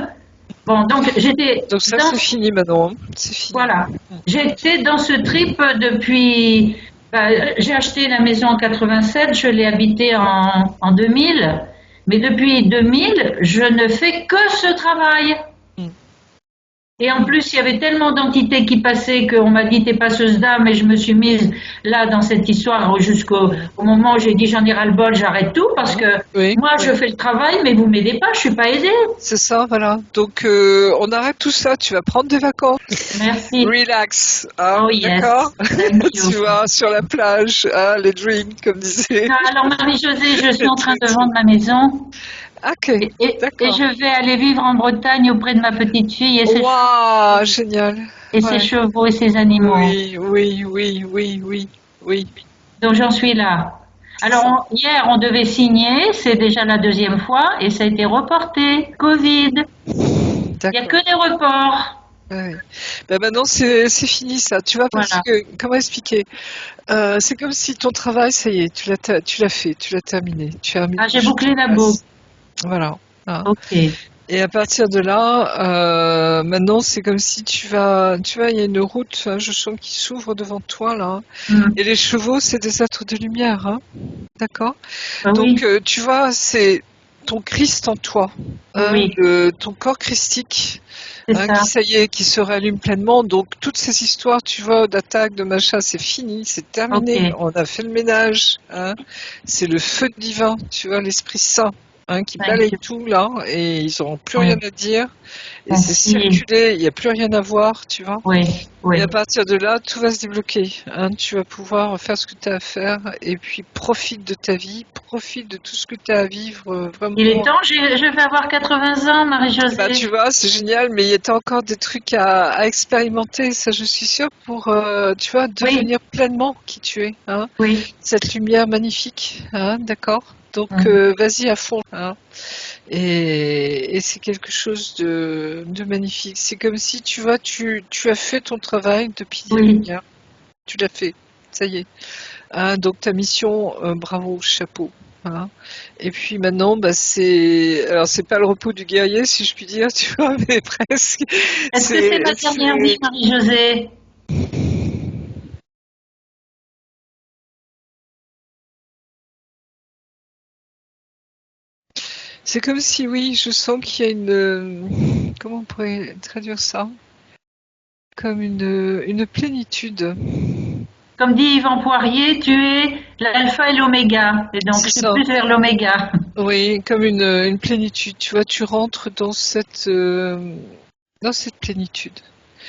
Bon, donc j'étais Donc ça, dans, c'est fini maintenant, hein. C'est fini. voilà, j'étais dans ce trip depuis. J'ai acheté la maison en 87, je l'ai habitée en 2000, mais depuis 2000, je ne fais que ce travail. Hmm. Et en plus, il y avait tellement d'entités qui passaient qu'on m'a dit t'es passeuse d'âme et je me suis mise là dans cette histoire jusqu'au au moment où j'ai dit j'en ai ras le bol, j'arrête tout parce que Oui, moi je oui. fais le travail mais vous m'aidez pas, je suis pas aidée. C'est ça, voilà. Donc on arrête tout ça. Tu vas prendre des vacances. Merci. Relax, hein, Oh yes, d'accord? thank you. Tu vas sur la plage, hein, les drinks, comme disait. Ah, alors Marie-Josée, je suis Les en train de trucs. vendre ma maison Ok, et d'accord. je vais aller vivre en Bretagne auprès de ma petite fille Waouh, génial. et ses Ouais. chevaux et ses animaux. Oui, oui, oui, oui, oui, oui. Donc j'en suis là. C'est Alors ça. hier on devait signer, c'est déjà la deuxième fois et ça a été reporté. Covid, il n'y a D'accord. que des reports. Ouais. Ben maintenant c'est fini ça. Tu vois parce Voilà. que comment expliquer? C'est comme si ton travail, ça y est, tu l'as fait, tu l'as terminé, tu as mis Ah, les j'ai choses bouclé en la boucle. place. Voilà. Hein. Ok. Et à partir de là, maintenant c'est comme si tu vois, il y a une route, hein, je sens qui s'ouvre devant toi là. Et Hmm. les chevaux, c'est des êtres de lumière, hein, d'accord? Bah Donc oui, tu vois, c'est ton Christ en toi, hein, oui, ton corps christique, c'est hein, ça. qui ça y est, qui se rallume pleinement. Donc toutes ces histoires, tu vois, d'attaque, de machin, c'est fini, c'est Ok. terminé. On a fait le ménage, hein. C'est le feu divin, tu vois, l'Esprit Saint, hein, qui Thank balaye you. tout là, et ils n'auront plus rien Oui. à dire. Et c'est Merci. circulé, il n'y a plus rien à voir, tu vois. Oui, Et oui. à partir de là, tout va se débloquer, hein. Tu vas pouvoir faire ce que tu as à faire, et puis profite de ta vie, profite de tout ce que tu as à vivre, Il est vraiment. temps, je vais avoir 80 ans, Bah, Marie-Josée. tu vois, c'est génial, mais il y a encore des trucs à expérimenter, ça je suis sûre, pour, tu vois, Oui, devenir pleinement qui tu es, hein. oui. Cette lumière magnifique, hein, d'accord? Donc, Hmm. vas-y à fond, hein. Et c'est quelque chose de magnifique. C'est comme si, tu vois, tu as fait ton travail de pilier de Oui. lumière. Tu l'as fait, ça y est. Hein, donc ta mission, bravo, chapeau. Hein. Et puis maintenant, bah, alors c'est pas le repos du guerrier, si je puis dire, tu vois, mais presque. Est-ce que c'est ma dernière vie, C'est Marie-Josée? c'est comme si, oui, je sens qu'il y a comment on pourrait traduire ça? Comme une plénitude. Comme dit Yvan Poirier, tu es l'alpha et l'oméga. Et donc, C'est je suis ça. plus vers l'oméga. Oui, comme une plénitude. Tu vois, tu rentres dans cette plénitude.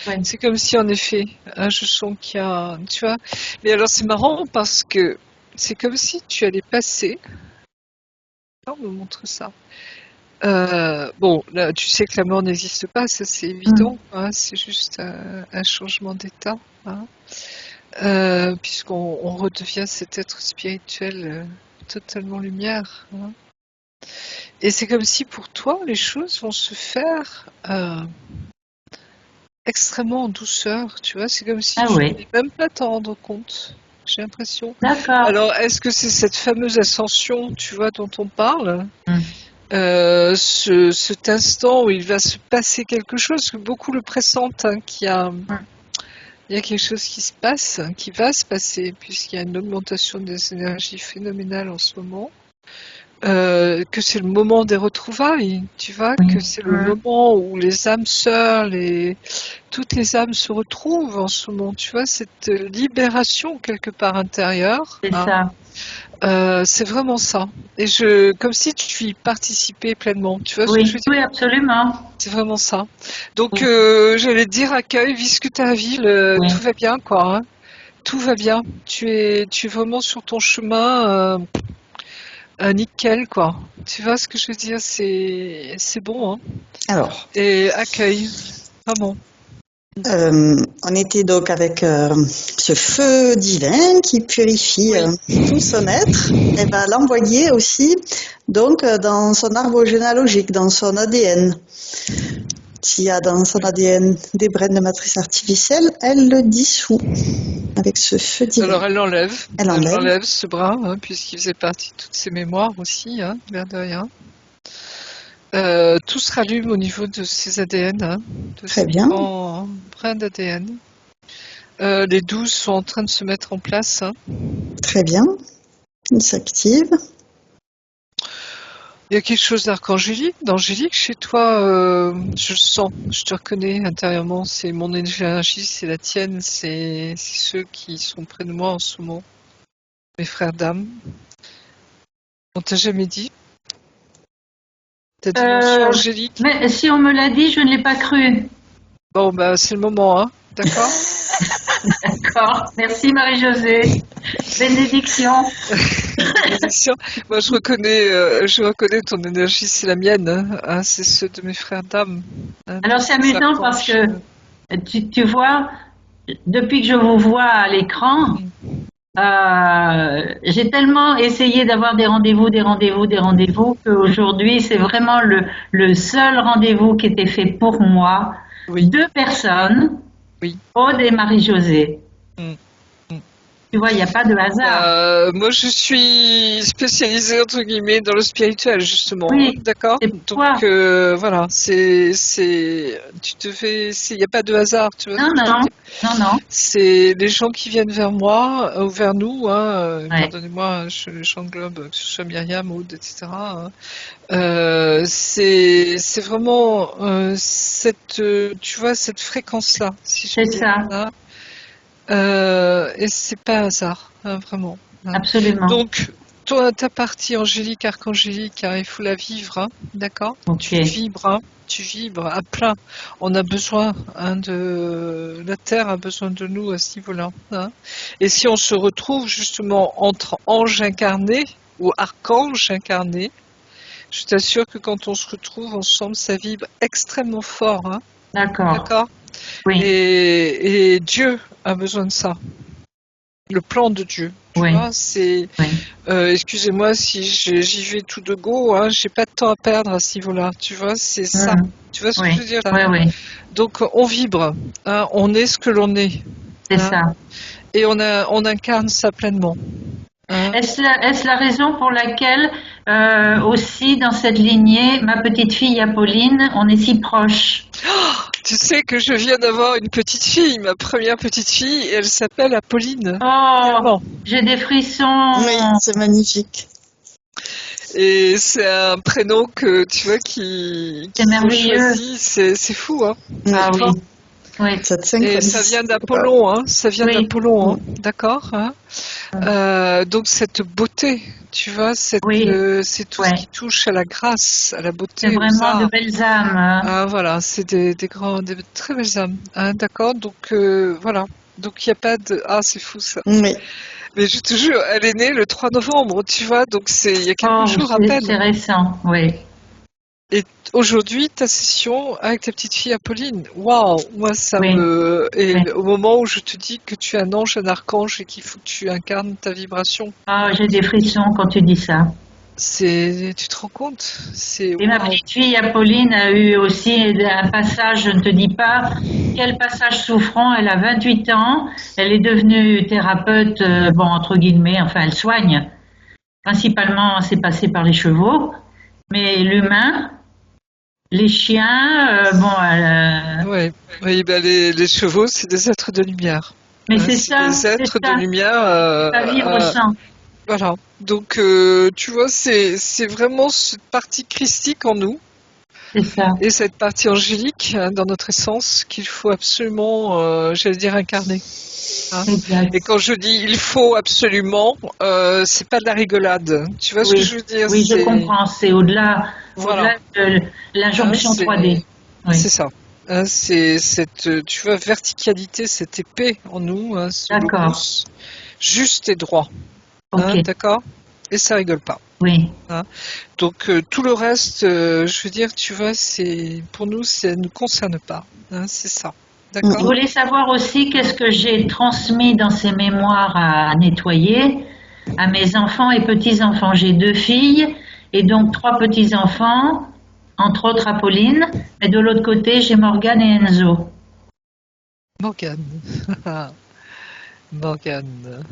Oui. C'est comme si, en effet, hein, je sens qu'il y a, tu vois. Mais alors, c'est marrant parce que c'est comme si tu allais passer On me montre ça. Bon, là, tu sais que la mort n'existe pas, ça c'est évident, hein, c'est juste un changement d'état, hein, puisqu'on redevient cet être spirituel totalement lumière, hein. Et c'est comme si pour toi, les choses vont se faire extrêmement en douceur, tu vois, c'est comme si tu n'allais même pas t'en rendre compte, j'ai l'impression. D'accord. Alors, est-ce que c'est cette fameuse ascension, tu vois, dont on parle, cet instant où il va se passer quelque chose, que beaucoup le pressentent, hein, il y a quelque chose qui se passe, hein, qui va se passer, puisqu'il y a une augmentation des énergies phénoménales en ce moment. Que c'est le moment des retrouvailles, tu vois, que c'est le moment où les âmes sœurs, toutes les âmes se retrouvent en ce moment, tu vois, cette libération quelque part intérieure. C'est ça. C'est vraiment ça. Et comme si tu y participais pleinement, tu vois ce que je veux dire? Oui, absolument. C'est vraiment ça. Donc, j'allais te dire, accueille, vis ce que tu as à vivre, tout va bien, quoi, hein. Tout va bien. Tu es vraiment sur ton chemin. Nickel, quoi. Tu vois ce que je veux dire? C'est bon, hein. Alors, Et accueil, vraiment. on était donc avec ce feu divin qui purifie tout son être, et va l'envoyer aussi donc dans son arbre généalogique, dans son ADN. S'il y a dans son ADN des brins de matrice artificielle, elle le dissout avec ce feu divin. Alors elle l'enlève. Elle enlève ce bras, hein, puisqu'il faisait partie de toutes ses mémoires aussi, hein, l'air de rien. Tout se rallume au niveau de ses ADN, hein, de Très ses bien. brins d'ADN. Les 12 sont en train de se mettre en place. Hein. Très bien. Il s'active. Il y a quelque chose d'angélique chez toi, je le sens, je te reconnais intérieurement, c'est mon énergie, c'est la tienne, c'est ceux qui sont près de moi en ce moment, mes frères d'âme. On t'a jamais dit? Ta dimension angélique? Mais si on me l'a dit, je ne l'ai pas cru. Bon, bah c'est le moment, hein, d'accord? D'accord, merci Marie-Josée. Bénédiction. Moi, je reconnais ton énergie, c'est la mienne, hein, c'est ceux de mes frères d'âme. Hein, alors c'est amusant parce que tu vois, depuis que je vous vois à l'écran, j'ai tellement essayé d'avoir des rendez-vous qu'aujourd'hui c'est vraiment le seul rendez-vous qui était fait pour moi. Oui. 2 personnes, Aude et Marie-Josée. Tu vois, il n'y a pas de hasard. Moi, je suis spécialisée, entre guillemets, dans le spirituel, justement. Oui, hein, d'accord? Donc, voilà, il n'y a pas de hasard, tu vois. Non. C'est les gens qui viennent vers moi, ou vers nous, hein, pardonnez-moi, j'englobe, que ce soit Myriam, Aude, etc. Hein, c'est vraiment tu vois, cette fréquence-là, si je C'est ça. Là. Et c'est pas un hasard, hein, vraiment. Hein. Absolument. Donc, ta partie angélique, archangélique, hein, il faut la vivre, hein, d'accord? Okay. Tu vibres à plein. On a besoin, hein, la Terre a besoin de nous à ce niveau-là. Hein. Et si on se retrouve justement entre anges incarnés ou archanges incarnés, je t'assure que quand on se retrouve ensemble, ça vibre extrêmement fort. Hein. D'accord? Oui. Et Dieu a besoin de ça. Le plan de Dieu. Tu vois, c'est. Excusez-moi si j'y vais tout de go, hein, j'ai pas de temps à perdre à ce niveau-là. Tu vois, c'est ça. Tu vois ce que je veux dire? Oui. Donc on vibre, hein, on est ce que l'on est. C'est ça. Et on incarne ça pleinement. Hein. Est-ce la raison pour laquelle aussi dans cette lignée, ma petite fille Apolline, on est si proches? Tu sais que je viens d'avoir une petite fille, ma première petite fille, et elle s'appelle Apolline. Oh, j'ai des frissons. Oui, c'est magnifique. Et c'est un prénom que tu vois qui merveilleux. C'est fou, hein. Ah oui. Oui. Et ça vient d'Apollon, hein. Ça vient d'Apollon, hein. D'accord. Hein. Donc cette beauté, tu vois, c'est tout ce qui touche à la grâce, à la beauté. C'est vraiment de belles âmes. Hein. Ah voilà, c'est des très belles âmes. Hein, d'accord. Donc voilà. Donc il n'y a pas de c'est fou ça. Oui. Mais je te jure, elle est née le 3 novembre, tu vois, donc il y a quelques Oh, jours à c'est peine. récent, oui. Et aujourd'hui, ta session avec ta petite fille Apolline, waouh, moi ça Oui, me... Et oui. au moment où je te dis que tu es un ange, un archange et qu'il faut que tu incarnes ta vibration, Oh, j'ai des frissons quand tu dis ça. tu te rends compte? C'est Et ma waouh. petite fille Apolline a eu aussi un passage, je ne te dis pas quel passage souffrant. Elle a 28 ans, elle est devenue thérapeute, bon, entre guillemets, enfin, elle soigne. Principalement, c'est passé par les chevaux, mais l'humain, les chiens, bon, Ouais. Oui, ben les chevaux, c'est des êtres de lumière. mais Hein, c'est des c'est êtres de ça, lumière. c'est pas vivre sans, Voilà. Donc, tu vois, c'est vraiment cette partie christique en nous c'est ça, et cette partie angélique hein, dans notre essence qu'il faut absolument, j'allais dire, incarner. Hein. exact. Et quand je dis il faut absolument, c'est pas de la rigolade. Tu vois ce que Oui, je veux dire? oui, je comprends, c'est au-delà, Voilà. au-delà de Hein, l'injonction 3D. Oui, c'est ça. Hein, c'est cette, tu vois, verticalité, cette épée en nous, hein, ce d'accord, locus, juste et droit. ok, Hein, d'accord? Et ça rigole pas. oui. Hein. Donc tout le reste, je veux dire, tu vois, c'est pour nous, ça ne nous concerne pas. Hein, c'est ça. Je D'accord? voulais savoir aussi qu'est-ce que j'ai transmis dans ces mémoires à nettoyer à mes enfants et petits-enfants. J'ai 2 filles et donc 3 petits-enfants, entre autres Apolline, et de l'autre côté, j'ai Morgane et Enzo. Morgane. Morgane.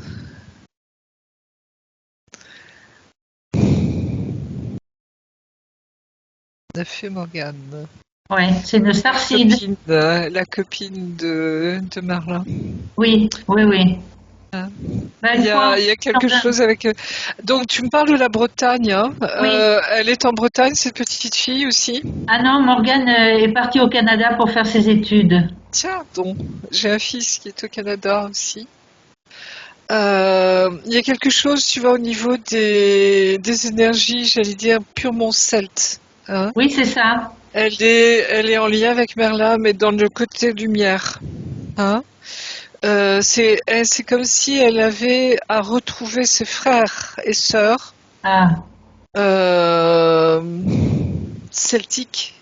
On a fait Morgane. Ouais, c'est une starcide. La copine de Merlin. Oui, oui, oui. Hein. Ben, Il il y faut a, il y a quelque chose avec. Donc, tu me parles de la Bretagne. Hein. Oui. Elle est en Bretagne, cette petite fille aussi. Ah non, Morgane est partie au Canada pour faire ses études. Tiens, donc, j'ai un fils qui est au Canada aussi. Il y a quelque chose, tu vois, au niveau des énergies, j'allais dire, purement celtes. Hein. Oui, c'est ça. Elle est en lien avec Merlin, mais dans le côté lumière. Hein. C'est comme si elle avait à retrouver ses frères et sœurs Ah, euh, celtiques.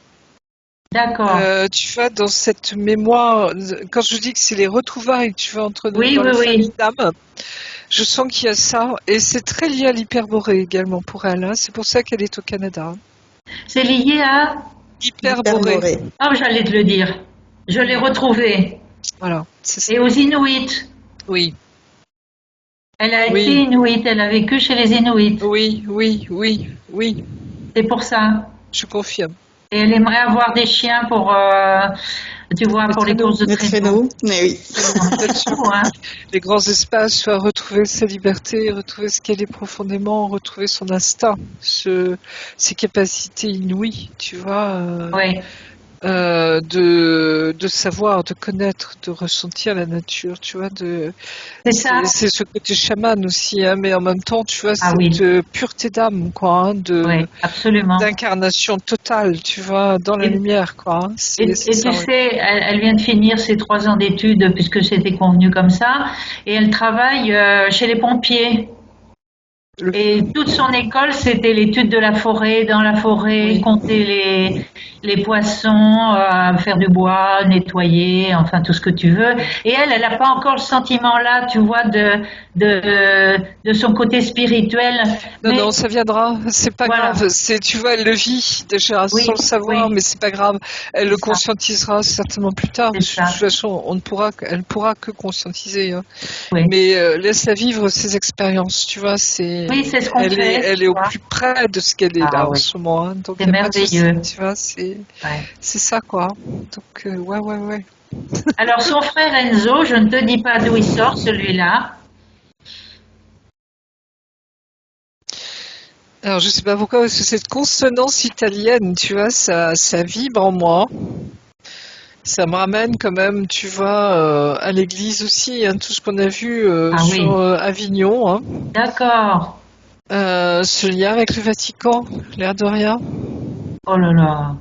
d'accord. Tu vois, dans cette mémoire, quand je dis que c'est les retrouvailles, tu vois, Oui, dans oui, les familles oui. d'âmes, je sens qu'il y a ça, et c'est très lié à l'hyperborée également pour elle. Hein. C'est pour ça qu'elle est au Canada. C'est lié à... Hyperborée, Hyperborée. Oh, j'allais te le dire. Je l'ai retrouvée. voilà, c'est ça. Et aux Inuits. Oui, Elle a été oui, Inuit. Elle a vécu chez les Inuits. oui, oui, oui, oui, C'est pour ça. je confirme. Et elle aimerait avoir des chiens pour, tu vois, Les pour les traîneaux, courses de Le traîneau. traîneau, mais oui. bien sûr. Fou, hein. Les grands espaces, soit retrouver sa liberté, retrouver ce qu'elle est profondément, retrouver son instinct, ses capacités inouïes, tu vois, Oui, de savoir, de connaître, de ressentir la nature, tu vois, c'est ça. c'est ce côté chaman aussi, hein, mais en même temps, tu vois, Ah cette oui, pureté d'âme, quoi, hein, oui, absolument. d'incarnation totale, tu vois, dans la Et, lumière, quoi, hein, c'est et tu ça, oui. sais, elle vient de finir ses 3 ans d'études puisque c'était convenu comme ça. Et elle travaille chez les pompiers. Le Et feu, toute son école, c'était l'étude de la forêt, dans la forêt, oui. compter les poissons, faire du bois, nettoyer, enfin tout ce que tu veux. Et elle n'a pas encore le sentiment là, tu vois, de son côté spirituel. Non, non, Mais ça viendra. C'est pas voilà, grave. Tu vois, elle le vit déjà sans oui, le savoir, oui, mais c'est pas grave. Elle le c'est ça, conscientisera certainement plus tard. c'est De toute ça. façon, elle pourra que conscientiser. Hein. Oui, Mais laisse-la vivre ses expériences. Tu vois, oui, c'est ce qu'on fait, elle tu est au vois. plus près de ce qu'elle est Ah là en oui, ce moment. Hein. Donc c'est il n'y a pas de souci. merveilleux. Tu vois, Ouais. c'est ça quoi. Donc ouais, ouais, ouais. Alors son frère Enzo, je ne te dis pas d'où il sort celui-là. Alors je sais pas pourquoi, parce que cette consonance italienne, tu vois, ça vibre en moi. Ça me ramène quand même, tu vois, à l'église aussi, hein, tout ce qu'on a vu Ah sur oui, Avignon, hein. d'accord. Ce lien avec le Vatican, l'air de rien. Oh là là.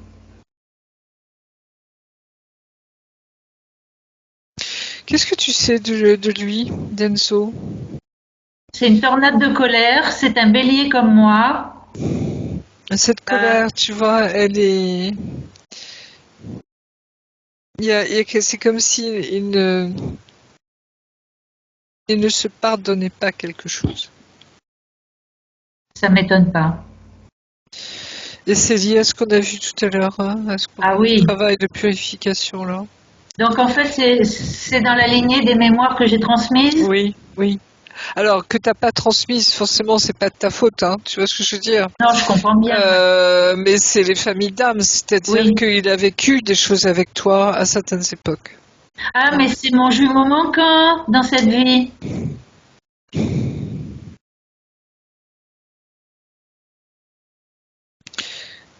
Qu'est-ce que tu sais de lui, d'Enzo? C'est une tornade de colère, c'est un bélier comme moi. Cette colère, tu vois, elle est... C'est comme si il ne se pardonnait pas quelque chose. Ça m'étonne pas. Et c'est lié à ce qu'on a vu tout à l'heure, hein, à ce Ah oui. travail de purification là. Donc en fait, c'est dans la lignée des mémoires que j'ai transmises? Oui, oui. Alors que t'as pas transmise, forcément, c'est pas de ta faute, hein. Tu vois ce que je veux dire? Non, je comprends bien. Mais c'est les familles d'âme, c'est-à-dire Oui. qu'il a vécu des choses avec toi à certaines époques. Ah, mais c'est mon jumeau manquant dans cette vie.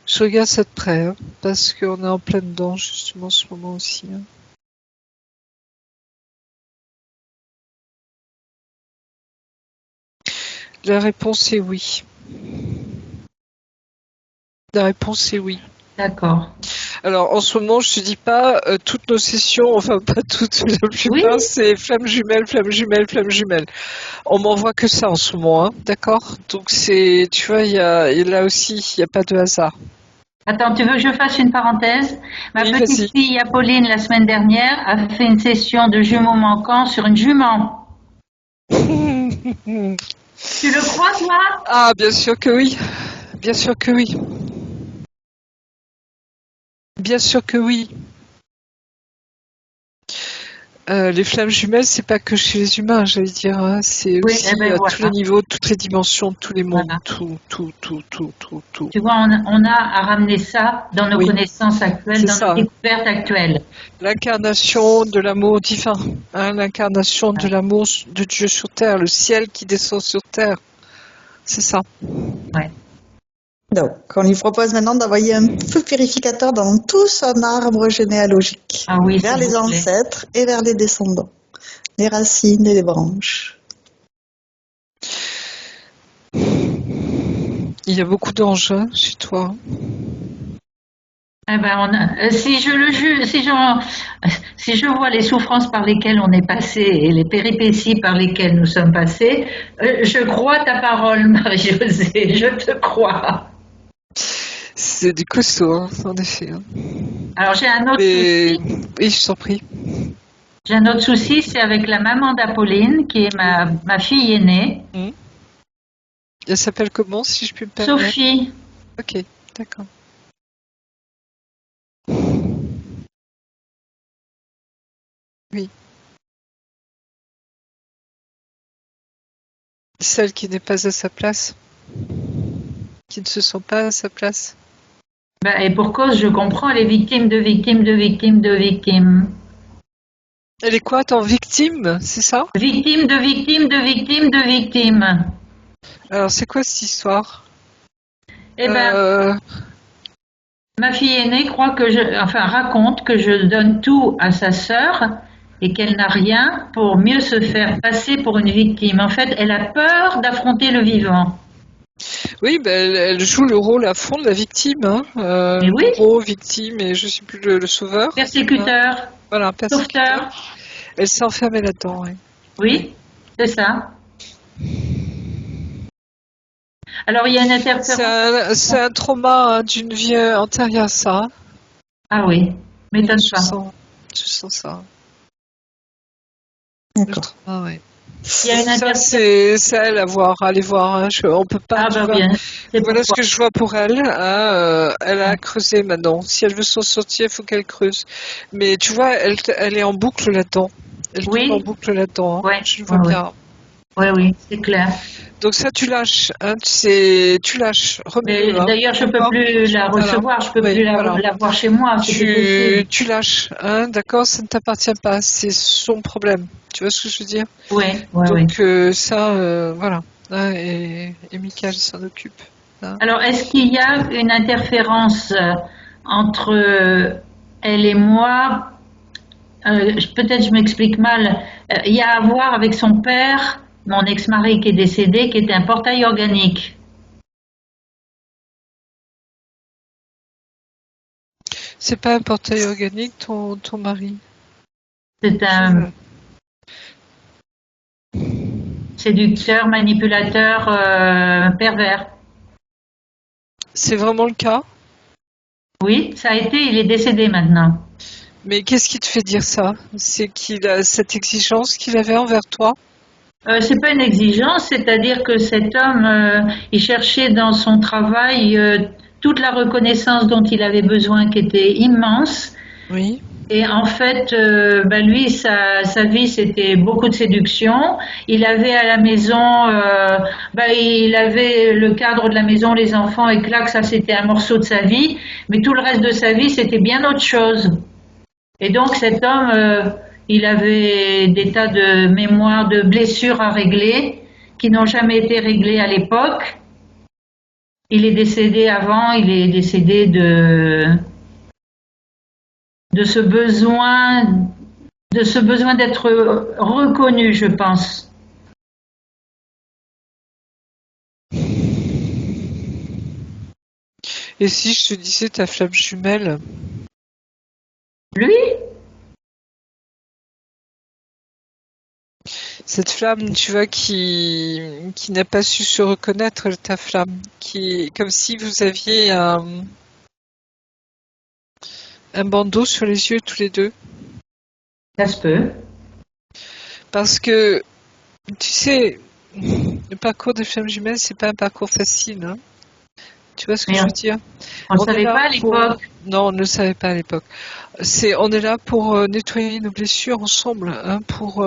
Je regarde ça de près, hein, parce qu'on est en plein dedans justement en ce moment aussi. Hein. La réponse est oui. La réponse est oui. D'accord. Alors en ce moment, je te dis pas toutes nos sessions, enfin pas toutes, mais la plupart, c'est flamme jumelle, flamme jumelle, flamme jumelle. On m'envoie que ça en ce moment, hein, d'accord? Donc c'est, tu vois, là aussi, il n'y a pas de hasard. Attends, tu veux que je fasse une parenthèse? Ma Oui, petite vas-y. fille Apolline, la semaine dernière, a fait une session de jumeaux manquants sur une jument. Tu le crois, toi? Ah, bien sûr que oui. Bien sûr que oui. Bien sûr que oui. Les flammes jumelles, c'est pas que chez les humains, j'allais dire. Hein. C'est Oui, aussi eh ben à tous les voilà. niveaux, toutes les dimensions, tous les mondes, Voilà. tout. Tu vois, on a à ramener ça dans nos Oui, connaissances actuelles, c'est dans nos ça. découvertes actuelles. L'incarnation de l'amour divin, hein, l'incarnation de l'amour de Dieu sur terre, le ciel qui descend sur terre. C'est ça. Ouais. Donc, on lui propose maintenant d'envoyer un feu purificateur dans tout son arbre généalogique, Ah oui, vers s'il les vous plaît. ancêtres et vers les descendants, les racines et les branches. Il y a beaucoup d'anges hein, chez toi. Eh ben, si je le juge, si je vois les souffrances par lesquelles on est passé et les péripéties par lesquelles nous sommes passés, je crois ta parole, Marie-Josée, je te crois. C'est du costaud, hein, en effet. Hein. Alors j'ai un autre Et... souci. Oui, je t'en prie. J'ai un autre souci, c'est avec la maman d'Apolline, qui est ma fille aînée, Mmh. Elle s'appelle comment, si je puis me permettre? Sophie. Ok, d'accord. Oui. Celle qui n'est pas à sa place, qui ne se sent pas à sa place. Ben, et pour cause, je comprends, elle est victime de victime de victime de victime. Elle est quoi, attends, victime, c'est ça? Victime de victime de victime de victime. Alors, c'est quoi cette histoire? Eh ben, Euh, ma fille aînée raconte que je donne tout à sa sœur et qu'elle n'a rien pour mieux se faire passer pour une victime. En fait, elle a peur d'affronter le vivant. Oui, ben, elle joue le rôle à fond de la victime, hein. Mais oui, Bourreau, victime et je sais plus le sauveur. Hein. persécuteur, Voilà, un persécuteur. sauveteur. Elle s'est enfermée là-dedans, oui. Oui. Oui, c'est ça. Alors, il y a une interférence. C'est un trauma hein, d'une vie antérieure, ça. Ah oui, m'étonne Je pas. sens ça. Le D'accord. trauma, ouais. Il y a une Ça, interférence. c'est à elle à voir, à aller voir. Hein. On peut pas, Ah tu bah vois. bien, c'est Voilà ce pourquoi. que je vois pour elle. Hein, elle a creusé maintenant. Si elle veut s'en sortir, il faut qu'elle creuse. Mais tu vois, elle est en boucle là-dedans. Elle tourne en Oui, boucle là-dedans. Hein. ouais, Je le vois ouais, ouais. bien. Ouais, oui, c'est clair. Donc ça, tu lâches. Hein, tu lâches. Remets-le. Mais Hein. d'ailleurs, je peux D'accord. plus la Voilà. recevoir, je peux Oui, plus voilà. la voir chez moi, c'est plus possible. Tu lâches. Hein, d'accord. Ça ne t'appartient pas. C'est son problème. Tu vois ce que je veux dire? Oui, oui, oui. Donc ça, voilà. Hein, et Michael s'en occupe. Hein. Alors, est-ce qu'il y a une interférence entre elle et moi? Peut-être je m'explique mal. Il y a à voir avec son père, mon ex-mari qui est décédé, qui était un portail organique. C'est pas un portail organique, ton mari. C'est Je- séducteur, manipulateur, pervers. C'est vraiment le cas? Oui, ça a été, il est décédé maintenant. Mais qu'est-ce qui te fait dire ça? C'est qu'il a cette exigence qu'il avait envers toi? C'est pas une exigence, c'est-à-dire que cet homme, il cherchait dans son travail toute la reconnaissance dont il avait besoin, qui était immense. Oui. Et en fait, lui, sa vie, c'était beaucoup de séduction. Il avait à la maison, il avait le cadre de la maison, les enfants, et que ça, c'était un morceau de sa vie. Mais tout le reste de sa vie, c'était bien autre chose. Et donc, cet homme, il avait des tas de mémoires, de blessures à régler, qui n'ont jamais été réglées à l'époque. Il est décédé avant, il est décédé de ce besoin d'être reconnu, je pense. Et si je te disais ta flamme jumelle? Lui? Cette flamme, tu vois, qui n'a pas su se reconnaître, ta flamme, qui, comme si vous aviez un bandeau sur les yeux tous les deux. Ça se peut. Parce que, tu sais, le parcours des flammes jumelles, c'est pas un parcours facile, hein. Tu vois ce que je veux dire? On ne savait pas à l'époque. Non, on ne le savait pas à l'époque. On est là pour nettoyer nos blessures ensemble, hein, pour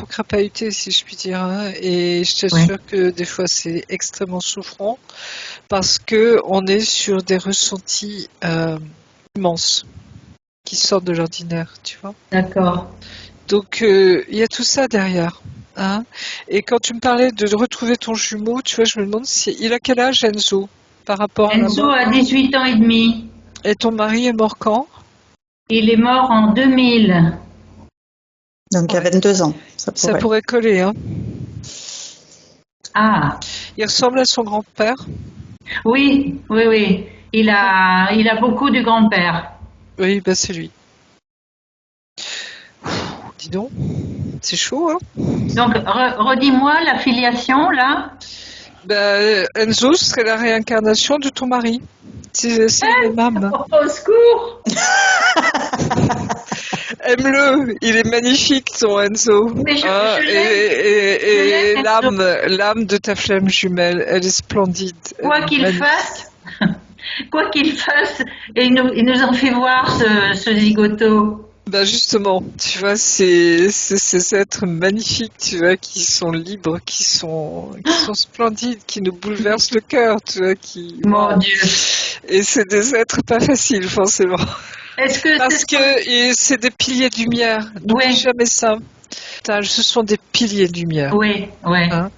crapahuter, si je puis dire, hein. Et je t'assure que des fois c'est extrêmement souffrant parce que on est sur des ressentis immenses qui sortent de l'ordinaire, tu vois. D'accord. Donc il y a tout ça derrière. Hein. Et quand tu me parlais de retrouver ton jumeau, tu vois, je me demande il a quel âge, Enzo, par rapport à Enzo a 18 ans et demi. Et ton mari est mort quand? Il est mort en 2000. Donc il y a 22 ans. Ça pourrait coller, hein. Ah. Il ressemble à son grand-père? Oui. Il a beaucoup du grand-père. Oui, c'est lui. Dis donc, c'est chaud, hein. Donc, redis-moi la filiation, là. Enzo serait la réincarnation de ton mari. C'est une âme. Au secours. Aime-le, il est magnifique ton Enzo. Mais et l'âme de ta flamme jumelle, elle est splendide. Quoi qu'il fasse, et il nous en fait voir ce zigoto. Justement, tu vois, c'est ces êtres magnifiques, tu vois, qui sont libres, qui sont splendides, qui nous bouleversent le cœur, tu vois, Mon Dieu. Et c'est des êtres pas faciles, forcément. Parce que c'est des piliers de lumière. N'oublie jamais ça. Ce sont des piliers de lumière. Oui. Hein,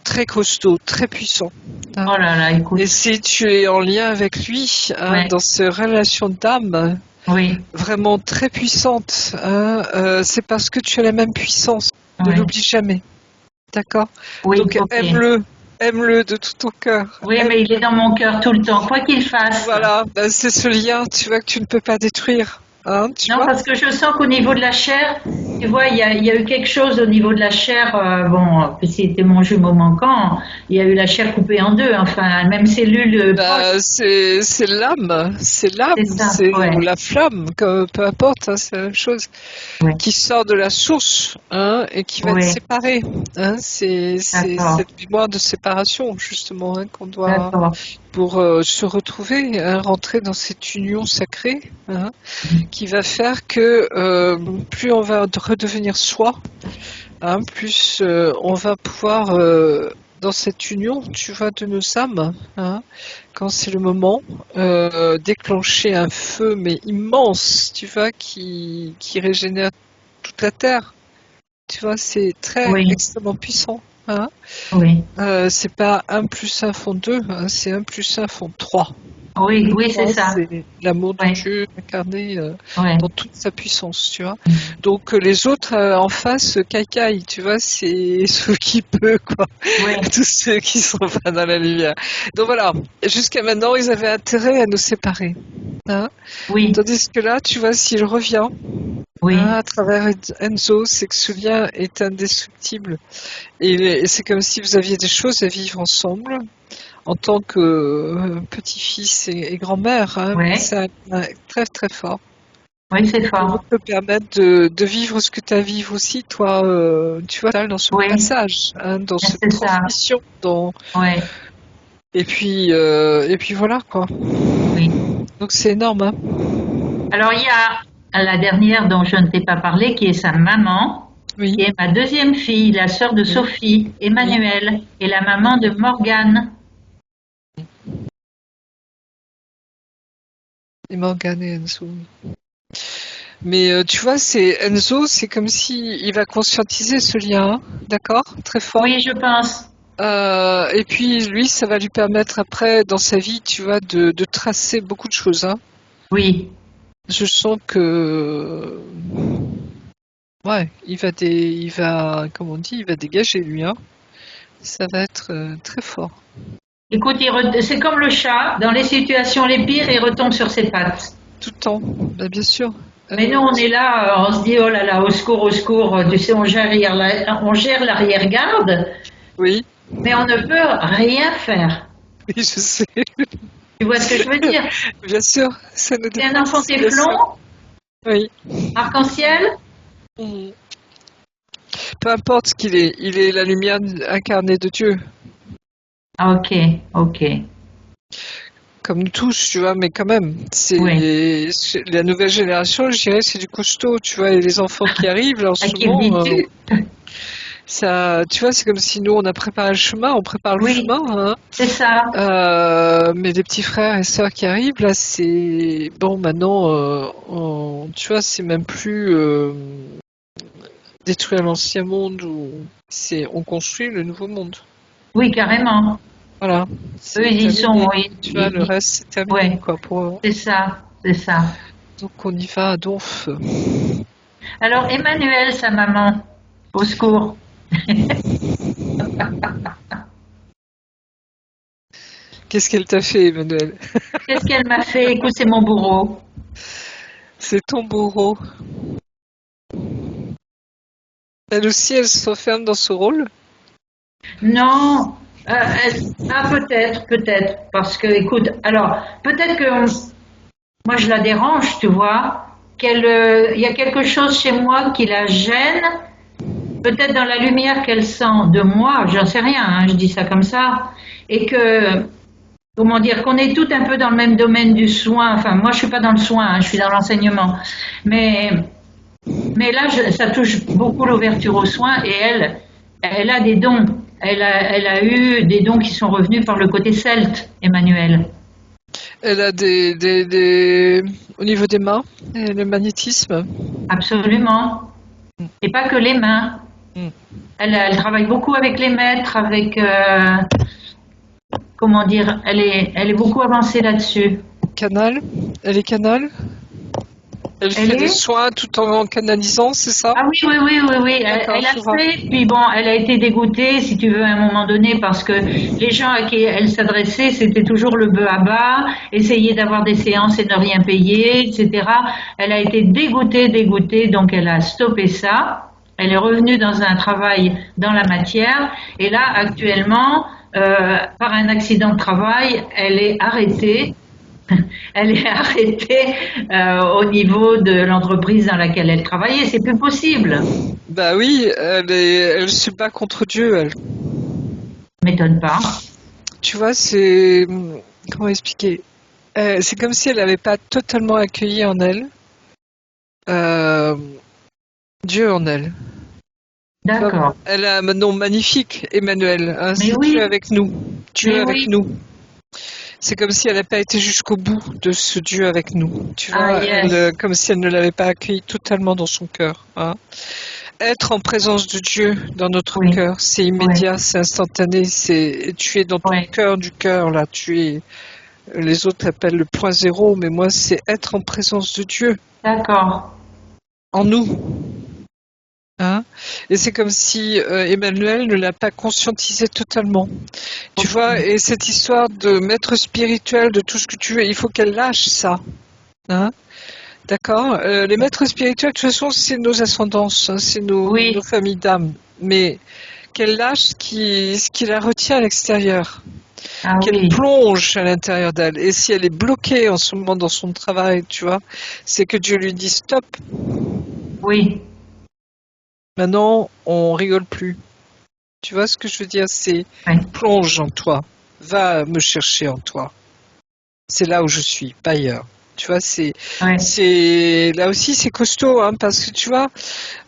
très costauds, très puissants. Hein. Oh là là, écoute. Et si tu es en lien avec lui, dans ces relations d'âme, vraiment très puissante, hein, c'est parce que tu as la même puissance. Ne l'oublie jamais. D'accord? Donc aime-le de tout ton cœur. Oui, mais il est dans mon cœur tout le temps, quoi qu'il fasse. Voilà, c'est ce lien, tu vois, que tu ne peux pas détruire. Hein, non, parce que je sens qu'au niveau de la chair, tu vois, il y a eu quelque chose au niveau de la chair. C'était mon jumeau manquant. Il y a eu la chair coupée en deux. Enfin, même cellule. C'est l'âme, ou la flamme, peu importe. Hein, c'est la même chose. Qui sort de la source, hein, et qui va te séparer. Hein, c'est cette mémoire de séparation justement, hein, qu'on doit pour se retrouver, hein, rentrer dans cette union sacrée, hein, qui va faire que plus on va redevenir soi, hein, plus on va pouvoir, dans cette union, tu vois, de nos âmes, hein, quand c'est le moment, déclencher un feu, mais immense, tu vois, qui régénère toute la terre. Tu vois, c'est extrêmement puissant. Hein. C'est pas 1 + 1 font 2, hein, c'est 1 + 1 font 3. Oui, c'est ça. C'est l'amour de Dieu incarné dans toute sa puissance, tu vois. Donc les autres en face, caille, tu vois, c'est ceux qui peuvent, quoi. Tous ceux qui sont pas dans la lumière. Donc voilà, jusqu'à maintenant, ils avaient intérêt à nous séparer. Hein. Tandis que là, tu vois, s'il revient, Oui, À travers Enzo, c'est que ce lien est indestructible. Et c'est comme si vous aviez des choses à vivre ensemble en tant que petit-fils et grand-mère. Hein. ouais, C'est un lien très très fort. oui, c'est Qui va fort. te permettre de vivre ce que tu as à vivre aussi, toi, tu vois, dans ce Oui, passage, hein, dans cette c'est ça. transmission. Ouais, Et puis voilà, quoi. oui. Donc c'est énorme, hein. Alors, il y a la dernière dont je ne t'ai pas parlé, qui est sa maman, Oui, qui est ma deuxième fille, la sœur de oui, Sophie, oui. Emmanuelle, et la maman de Morgane. Et Morgane et Enzo. Mais tu vois, c'est Enzo, c'est comme si il va conscientiser ce lien, hein, d'accord, très fort. Oui, je pense. Et puis lui, ça va lui permettre après, dans sa vie, tu vois, de tracer beaucoup de choses. Hein. Oui. Je sens que, ouais, comme on dit, il va dégager lui. Hein. Ça va être très fort. Écoute, c'est comme le chat, dans les situations les pires, il retombe sur ses pattes. Tout le temps, bah, bien sûr. Mais nous, on est là, on se dit, oh là là, au secours, tu sais, on gère l'arrière-garde, Oui, mais on ne peut rien faire. oui, je sais. Tu vois ce que je veux dire? Bien sûr, ça nous C'est un enfant dépasse, bien téflon, sûr. Oui. arc-en-ciel. Mhm. Peu importe ce qu'il est, il est la lumière incarnée de Dieu, Ah, ok, ok. comme nous tous, tu vois, mais quand même, Oui. c'est la nouvelle génération, je dirais, c'est du costaud, tu vois, et les enfants qui arrivent, là, en À ce qui me moment, dis-tu? ça, tu vois, c'est comme si nous, on a préparé le chemin, on prépare le Oui, chemin, hein. c'est ça. Mais les petits frères et sœurs qui arrivent, là, c'est, bon, maintenant, tu vois, c'est même plus détruire l'ancien monde, on construit le nouveau monde. Oui, carrément. Voilà, Eux, c'est ils y sont. terminé. Tu vois, le reste, c'est terminé, Ouais, quoi. c'est ça, c'est ça. Donc, on y va à donf. Alors, Emmanuel, sa maman, au secours. Qu'est-ce qu'elle t'a fait, Emmanuel? Qu'est-ce qu'elle m'a fait? Écoute, c'est mon bourreau. C'est ton bourreau. Elle aussi, elle s'enferme dans ce rôle? Non, peut-être, peut-être, parce que, écoute, alors, peut-être que moi je la dérange, tu vois, il y a quelque chose chez moi qui la gêne, peut-être dans la lumière qu'elle sent de moi, j'en sais rien, hein, je dis ça comme ça, et que, comment dire, qu'on est tout un peu dans le même domaine du soin, enfin, moi je suis pas dans le soin, hein, je suis dans l'enseignement, mais, mais là, ça touche beaucoup l'ouverture aux soins, et elle a des dons. Elle a eu des dons qui sont revenus par le côté celte, Emmanuel. Elle a au niveau des mains, et le magnétisme. Absolument. Et pas que les mains. Mm. Elle travaille beaucoup avec les maîtres, avec, comment dire, elle est beaucoup avancée là-dessus. Canal. Elle est canal. Elle Elle fait des est soins tout en canalisant, c'est ça? Ah oui, oui, oui, oui, oui. D'accord, Elle a je vois. fait, puis bon, elle a été dégoûtée, si tu veux, à un moment donné, parce que les gens à qui elle s'adressait, c'était toujours le bœuf à bas, essayer d'avoir des séances et ne rien payer, etc. Elle a été dégoûtée, dégoûtée, donc elle a stoppé ça. Elle est revenue dans un travail dans la matière, et là, actuellement, par un accident de travail, elle est arrêtée. Elle est arrêtée au niveau de l'entreprise dans laquelle elle travaillait. C'est plus possible. Bah oui, elle se bat contre Dieu, elle. M'étonne pas. Tu vois, comment expliquer? C'est comme si elle n'avait pas totalement accueilli en elle euh, Dieu en elle. Tu vois, D'accord. elle a un nom magnifique, Emmanuel. Hein, Mais c'est Dieu oui, avec nous. Dieu mais avec oui. nous. C'est comme si elle n'avait pas été jusqu'au bout de ce Dieu avec nous. Tu Ah vois, yes. comme si elle ne l'avait pas accueilli totalement dans son cœur. Hein. Être en présence de Dieu dans notre Oui, cœur, c'est oui, immédiat, c'est instantané. Tu es dans ton oui. cœur du cœur là. Les autres appellent le point zéro, mais moi, c'est être en présence de Dieu D'accord. en nous. Hein. Et c'est comme si Emmanuel ne l'a pas conscientisé totalement. Tu Ok. vois, et cette histoire de maître spirituel, de tout ce que tu veux, il faut qu'elle lâche ça. Hein. D'accord? Les maîtres spirituels, de toute façon, c'est nos ascendances, hein, c'est Oui. nos familles d'âmes. Mais qu'elle lâche ce qui la retient à l'extérieur, Ah qu'elle oui. plonge à l'intérieur d'elle. Et si elle est bloquée en ce moment dans son travail, tu vois, c'est que Dieu lui dit stop. Oui. Maintenant, on rigole plus. Tu vois ce que je veux dire? C'est Oui. plonge en toi, va me chercher en toi. C'est là où je suis, pas ailleurs. Tu vois, Oui. c'est là aussi c'est costaud, hein, parce que tu vois,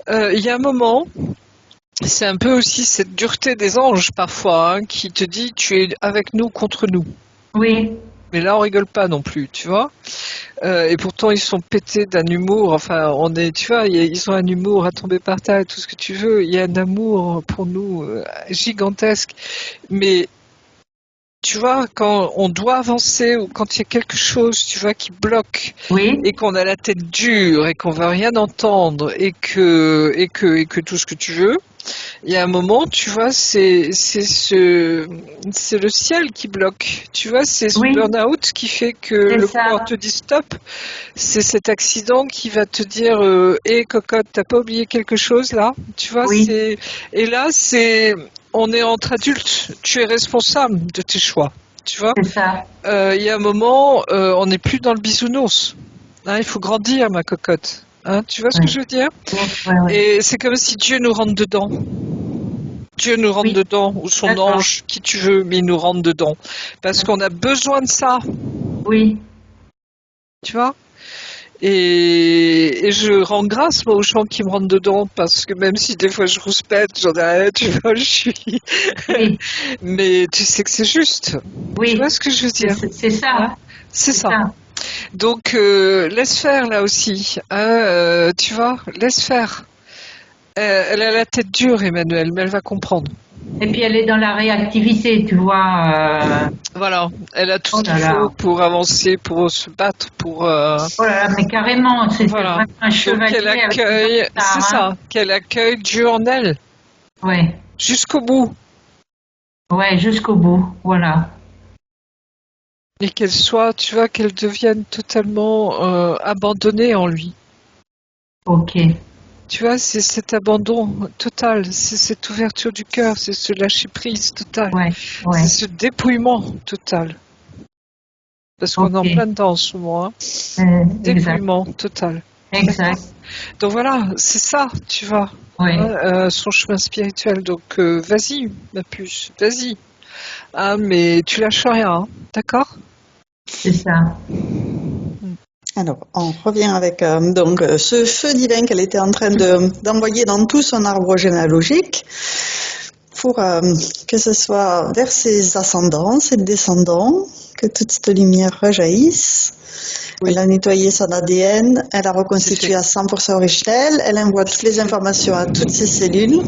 il y a un moment, c'est un peu aussi cette dureté des anges parfois, hein, qui te dit tu es avec nous contre nous. Oui. Mais là, on rigole pas non plus, tu vois. Et pourtant, ils sont pétés d'un humour. Enfin, on est, tu vois, ils ont un humour à tomber par terre et tout ce que tu veux. Il y a un amour pour nous gigantesque. Mais tu vois, quand on doit avancer ou quand il y a quelque chose, tu vois, qui bloque Oui. et qu'on a la tête dure et qu'on veut rien entendre et que tout ce que tu veux, il y a un moment, tu vois, c'est le ciel qui bloque. Tu vois, c'est ce Oui. burn-out qui fait que C'est le ça. corps te dit stop. C'est cet accident qui va te dire, hé cocotte, t'as pas oublié quelque chose là? Tu vois, Oui. et là, on est entre adultes. Tu es responsable de tes choix. Tu vois, C'est ça. il y a un moment, on n'est plus dans le bisounours. Hein, il faut grandir, ma cocotte. Hein, tu vois ce que Oui. je veux dire? Oui. Oui. Oui. Et c'est comme si Dieu nous rentre dedans. Dieu nous rentre Oui. dedans, ou son D'accord. ange, qui tu veux, mais il nous rentre dedans. Parce qu'on a besoin de ça, Oui. tu vois. Et je rends grâce, moi, aux gens qui me rentrent dedans, parce que même si des fois je rouspète, j'en ai rien, tu vois, je suis. Oui. Mais tu sais que c'est juste. Tu vois Oui. ce que je veux dire? C'est Hein, ça. c'est C'est ça. ça. Donc, laisse faire là aussi. Hein, tu vois, laisse faire. Elle a la tête dure, Emmanuel, mais elle va comprendre. Et puis elle est dans la réactivité, tu vois. Voilà, elle a tout Oh ce qu'il là faut là. pour avancer, pour se battre, pour Oh là là, mais carrément, c'est voilà. vraiment un Donc qu'elle chevalier avec des accueille, c'est avatars, hein. ça, qu'elle accueille Dieu en elle Ouais. jusqu'au bout Ouais, jusqu'au bout. Voilà. et qu'elle soit, tu vois, qu'elle devienne totalement abandonnée en lui. Ok. Tu vois, c'est cet abandon total, c'est cette ouverture du cœur, c'est ce lâcher prise total, Ouais. c'est Ouais. ce dépouillement total. Parce qu'on est Ok. en plein dedans en ce moment, hein. Exact. Dépouillement total. D'accord? Exact. Donc voilà, c'est ça, tu vois, hein, Ouais. son chemin spirituel. Donc vas-y, ma puce, vas-y. Ah, mais tu lâches rien, hein, d'accord? C'est ça. Alors, on revient avec donc ce feu divin qu'elle était en train d'envoyer dans tout son arbre généalogique pour que ce soit vers ses ascendants, ses descendants, que toute cette lumière rejaillisse. Oui. Elle a nettoyé son ADN, elle a C'est reconstitué fait. à 100% originel, elle envoie toutes les informations à toutes ses cellules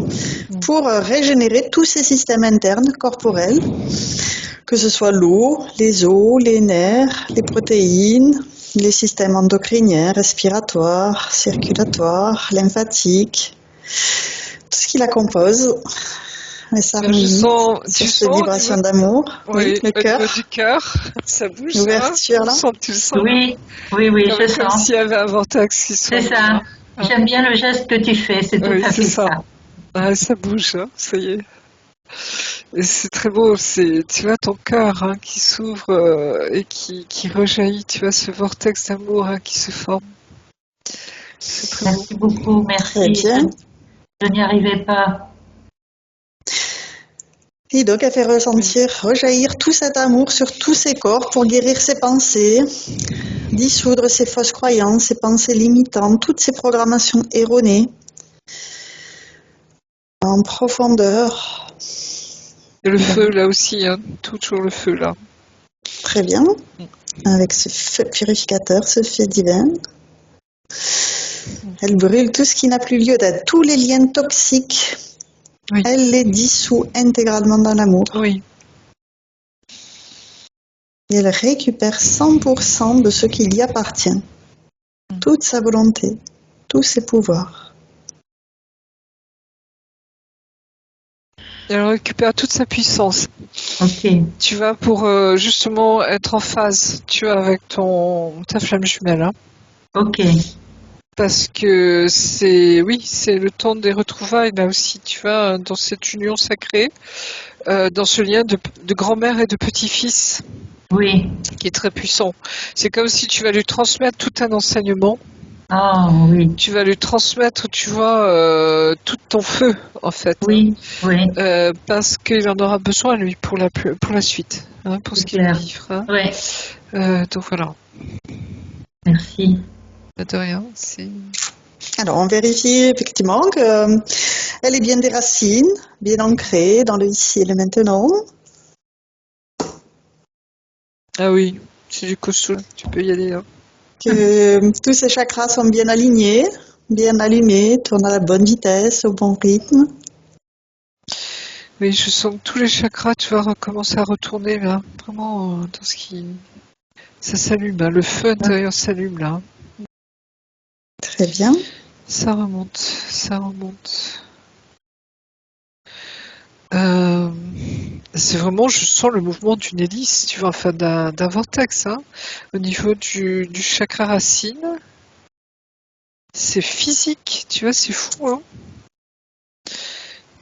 pour régénérer tous ses systèmes internes corporels, que ce soit l'eau, les os, les nerfs, les protéines, les systèmes endocriniens, respiratoires, circulatoires, lymphatiques, tout ce qui la compose. Et ça Je harmonie sens, sur tu ces sens vibrations d'amour. Oui, oui, le au niveau cœur, du cœur, ça bouge, ça. l'ouverture là. Tu le sens là? Oui. Oui, oui, je Comme sens. s'il y avait un vortex qui C'est s'ouvre ça. là. Hein. J'aime bien le geste que tu fais. C'est tout Oui, à c'est fait ça. ça. Ah, ça bouge, hein, ça y est. Et c'est très beau, c'est, tu vois, ton cœur hein, qui s'ouvre et qui rejaillit, tu vois, ce vortex d'amour hein, qui se forme. C'est très beau. Merci beaucoup. Très Merci. bien. Je n'y arrivais pas. Et donc, elle fait Oui. ressentir, rejaillir tout cet amour sur tous ses corps pour guérir ses pensées, dissoudre ses fausses croyances, ses pensées limitantes, toutes ces programmations erronées en profondeur. Et le feu là aussi, hein, toujours le feu là. Très bien. Avec ce feu purificateur, ce feu divin. Elle brûle tout ce qui n'a plus lieu d'être, tous les liens toxiques. Oui. Elle les dissout intégralement dans l'amour. Oui. Et elle récupère 100% de ce qui lui appartient. Toute sa volonté, tous ses pouvoirs. Et elle récupère toute sa puissance. Ok. Tu vas pour justement être en phase, tu vois, avec ta flamme jumelle. Hein. Ok. Parce que c'est le temps des retrouvailles là aussi, tu vois, dans cette union sacrée, dans ce lien de grand-mère et de petit-fils Oui. qui est très puissant. C'est comme si tu vas lui transmettre tout un enseignement, Oh, oui. tu vas lui transmettre, tu vois, tout ton feu en fait, Oui, oui, parce qu'il en aura besoin lui pour la suite, pour ce c'est qu'il va clair. vivre. Oui, Donc voilà, merci. de rien. Alors, on vérifie effectivement qu'elle ait bien des racines, bien ancrées dans le ici et le maintenant. Ah oui, c'est du costaud, tu peux y aller. Hein. Que tous ces chakras sont bien alignés, bien allumés, tournent à la bonne vitesse, au bon rythme. Oui, je sens que tous les chakras, tu vas recommencer à retourner là, vraiment dans ce qui... Ça s'allume, hein, le feu intérieur s'allume là. Très bien. Ça remonte, ça remonte. Euh, c'est vraiment, je sens le mouvement d'une hélice, tu vois, enfin d'un vortex, hein, au niveau du chakra racine. C'est physique, tu vois, c'est fou, hein.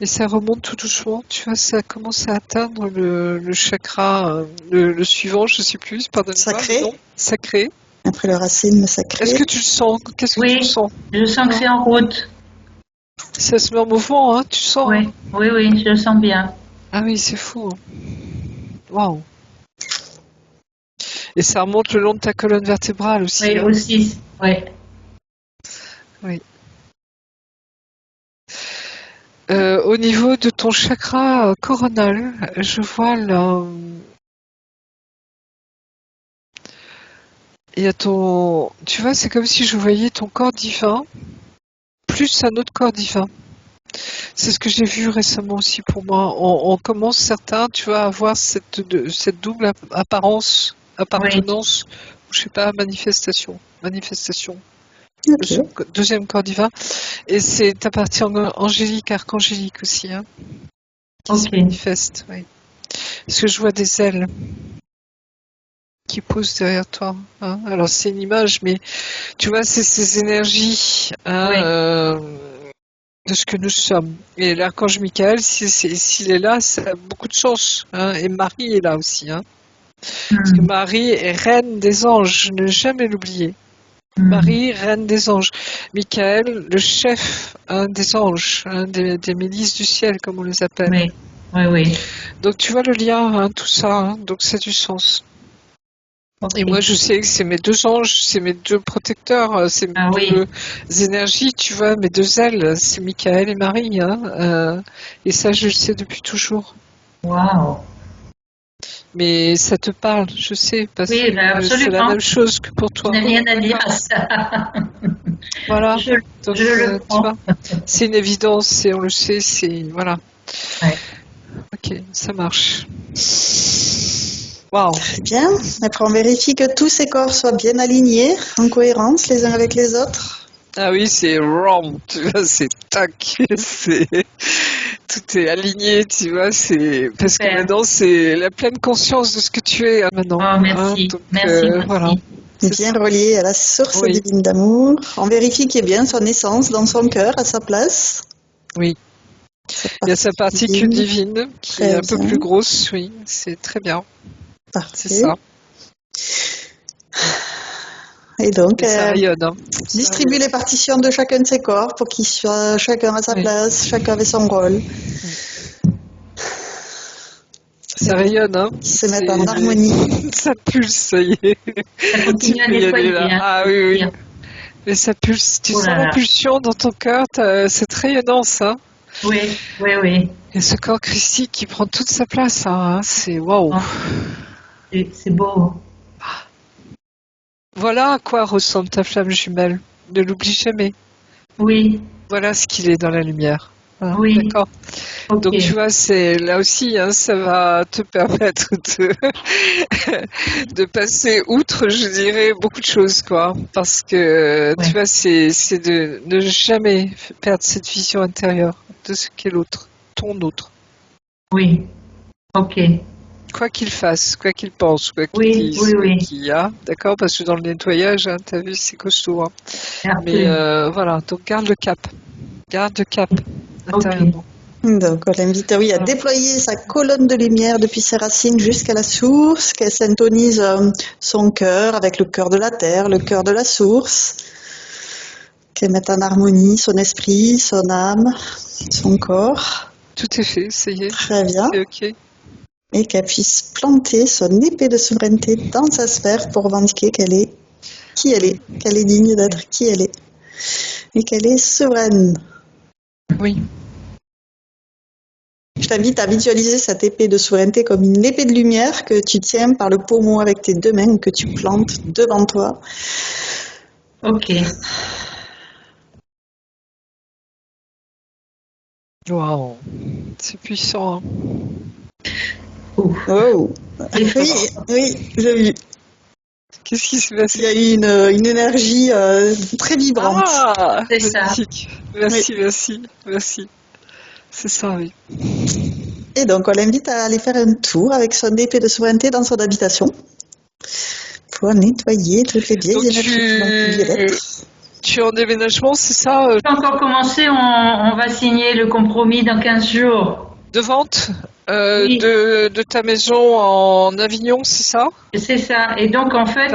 Et ça remonte tout doucement, tu vois, ça commence à atteindre le chakra, le suivant, je sais plus, pardonne-moi, Sacré. non, sacré. Après le racine, le Est-ce sacré. que tu le sens? Qu'est-ce que tu Oui, sens? je sens que c'est en route. Ça se met en mouvement, hein, tu sens, hein. Oui, oui, oui, je le sens bien. Ah oui, c'est fou, hein. Waouh. Et ça remonte le long de ta colonne vertébrale aussi, Oui, hein. aussi. Oui. Oui. Au niveau de ton chakra coronal, je vois là, il y a ton, tu vois, c'est comme si je voyais ton corps divin plus un autre corps divin. C'est ce que j'ai vu récemment aussi pour moi. On commence certains, tu vois, à avoir cette double apparence, Oui. appartenance, je sais pas, manifestation. Ok. Deuxième corps divin. Et c'est ta partie angélique, archangélique aussi, hein, qui se Ok. manifeste. Oui. Parce que je vois des ailes qui poussent derrière toi. Hein. Alors c'est une image, mais tu vois, c'est ces énergies hein, Oui. de ce que nous sommes. Et l'archange Michael, s'il est là, ça a beaucoup de chance. Hein. Et Marie est là aussi. Hein. Parce que Hmm, Marie est reine des anges, ne jamais l'oublier. hmm. Marie, reine des anges. Michael, le chef hein, des anges, hein, des milices du ciel, comme on les appelle. Oui. Oui, oui. Donc tu vois le lien, hein, tout ça, hein, donc ça a du sens. Ok. Et moi je sais que c'est mes deux anges, c'est mes deux protecteurs, c'est mes Ah oui. deux énergies, tu vois, mes deux ailes, c'est Michael et Marie. Hein, et ça je le sais depuis toujours. Waouh. Mais ça te parle, je sais, parce Oui, ben que c'est la absolument. même chose que pour Je toi. n'ai rien à dire D'accord. à ça. Voilà. Je, Donc je le tu prends. vois, c'est une évidence et on le sait, c'est voilà. Ouais. Ok, ça marche. Waouh. Très bien. Après, on vérifie que tous ces corps soient bien alignés, en cohérence les uns avec les autres. Ah oui, c'est rom, tu vois, c'est tac, c'est tout est aligné, tu vois, c'est parce que Super. maintenant c'est la pleine conscience de ce que tu es hein, maintenant. Oh, Hein, merci. donc Merci, voilà, merci. c'est Bien ça. relié à la source Oui, divine d'amour. On vérifie qu'il y ait bien son essence dans son cœur, à sa place. oui. Sa Il y a sa partie particule divine. divine qui est Très un peu bien. plus grosse, oui, c'est très bien, c'est Parfait. ça. Et donc, Et ça rayonne, hein. Ça distribue rayonne. les partitions de chacun de ces corps pour qu'ils soient chacun à sa Oui. place, chacun avec son rôle. Ça rayonne, hein. Qui se mettent en harmonie. Ça pulse, ça y est. Ça Tu continue à peux y aller nettoyer, là. hein, Ah je oui, veux oui. dire. Mais ça pulse. Tu Oh sens là là. l'impulsion dans ton cœur, t'as cette rayonnance, hein. Oui, oui, oui. Et ce corps christique qui prend toute sa place, hein. C'est waouh. Oh, c'est beau. Voilà à quoi ressemble ta flamme jumelle. Ne l'oublie jamais. Oui, Voilà ce qu'il est dans la lumière. Hein, oui. d'accord. Ok. Donc tu vois, c'est là aussi, hein, ça va te permettre de passer outre, je dirais, beaucoup de choses, quoi. Parce que tu Ouais. vois, c'est de ne jamais perdre cette vision intérieure de ce qu'est l'autre, ton autre. Oui. Ok. Quoi qu'il fasse, quoi qu'il pense, quoi qu'il Oui, dise, oui, quoi oui. qu'il y a, d'accord? Parce que dans le nettoyage, hein, t'as vu, c'est costaud, hein. Mais Absolument. voilà, donc garde le cap Ok. intérieurement. Donc, on l'invite, oui, à Voilà. déployer sa colonne de lumière depuis ses racines jusqu'à la source, qu'elle syntonise son cœur avec le cœur de la terre, le cœur de la source, qu'elle mette en harmonie son esprit, son âme, son corps. Tout est fait, ça y est, Très bien. c'est ok. Et qu'elle puisse planter son épée de souveraineté dans sa sphère pour revendiquer qu'elle est qui elle est, qu'elle est digne d'être qui elle est, et qu'elle est souveraine. Oui. Je t'invite à visualiser cette épée de souveraineté comme une épée de lumière que tu tiens par le pommeau avec tes deux mains, que tu plantes devant toi. Ok. Waouh, c'est puissant, hein. Ouf. Oh. C'est fort. Oui, oui, j'ai vu. Qu'est-ce qui s'est Il y passé? a eu une énergie très vibrante. Ah, C'est ça. magnifique. Merci. C'est ça, oui. Et donc, on l'invite à aller faire un tour avec son épée de souveraineté dans son habitation pour nettoyer toutes les vieilles Donc énergies qui n'ont plus lieu d'être. tu es en déménagement, c'est ça, Pas encore commencé, on va signer le compromis dans 15 jours. de vente Oui. de ta maison en Avignon, c'est ça? C'est ça. Et donc, en fait,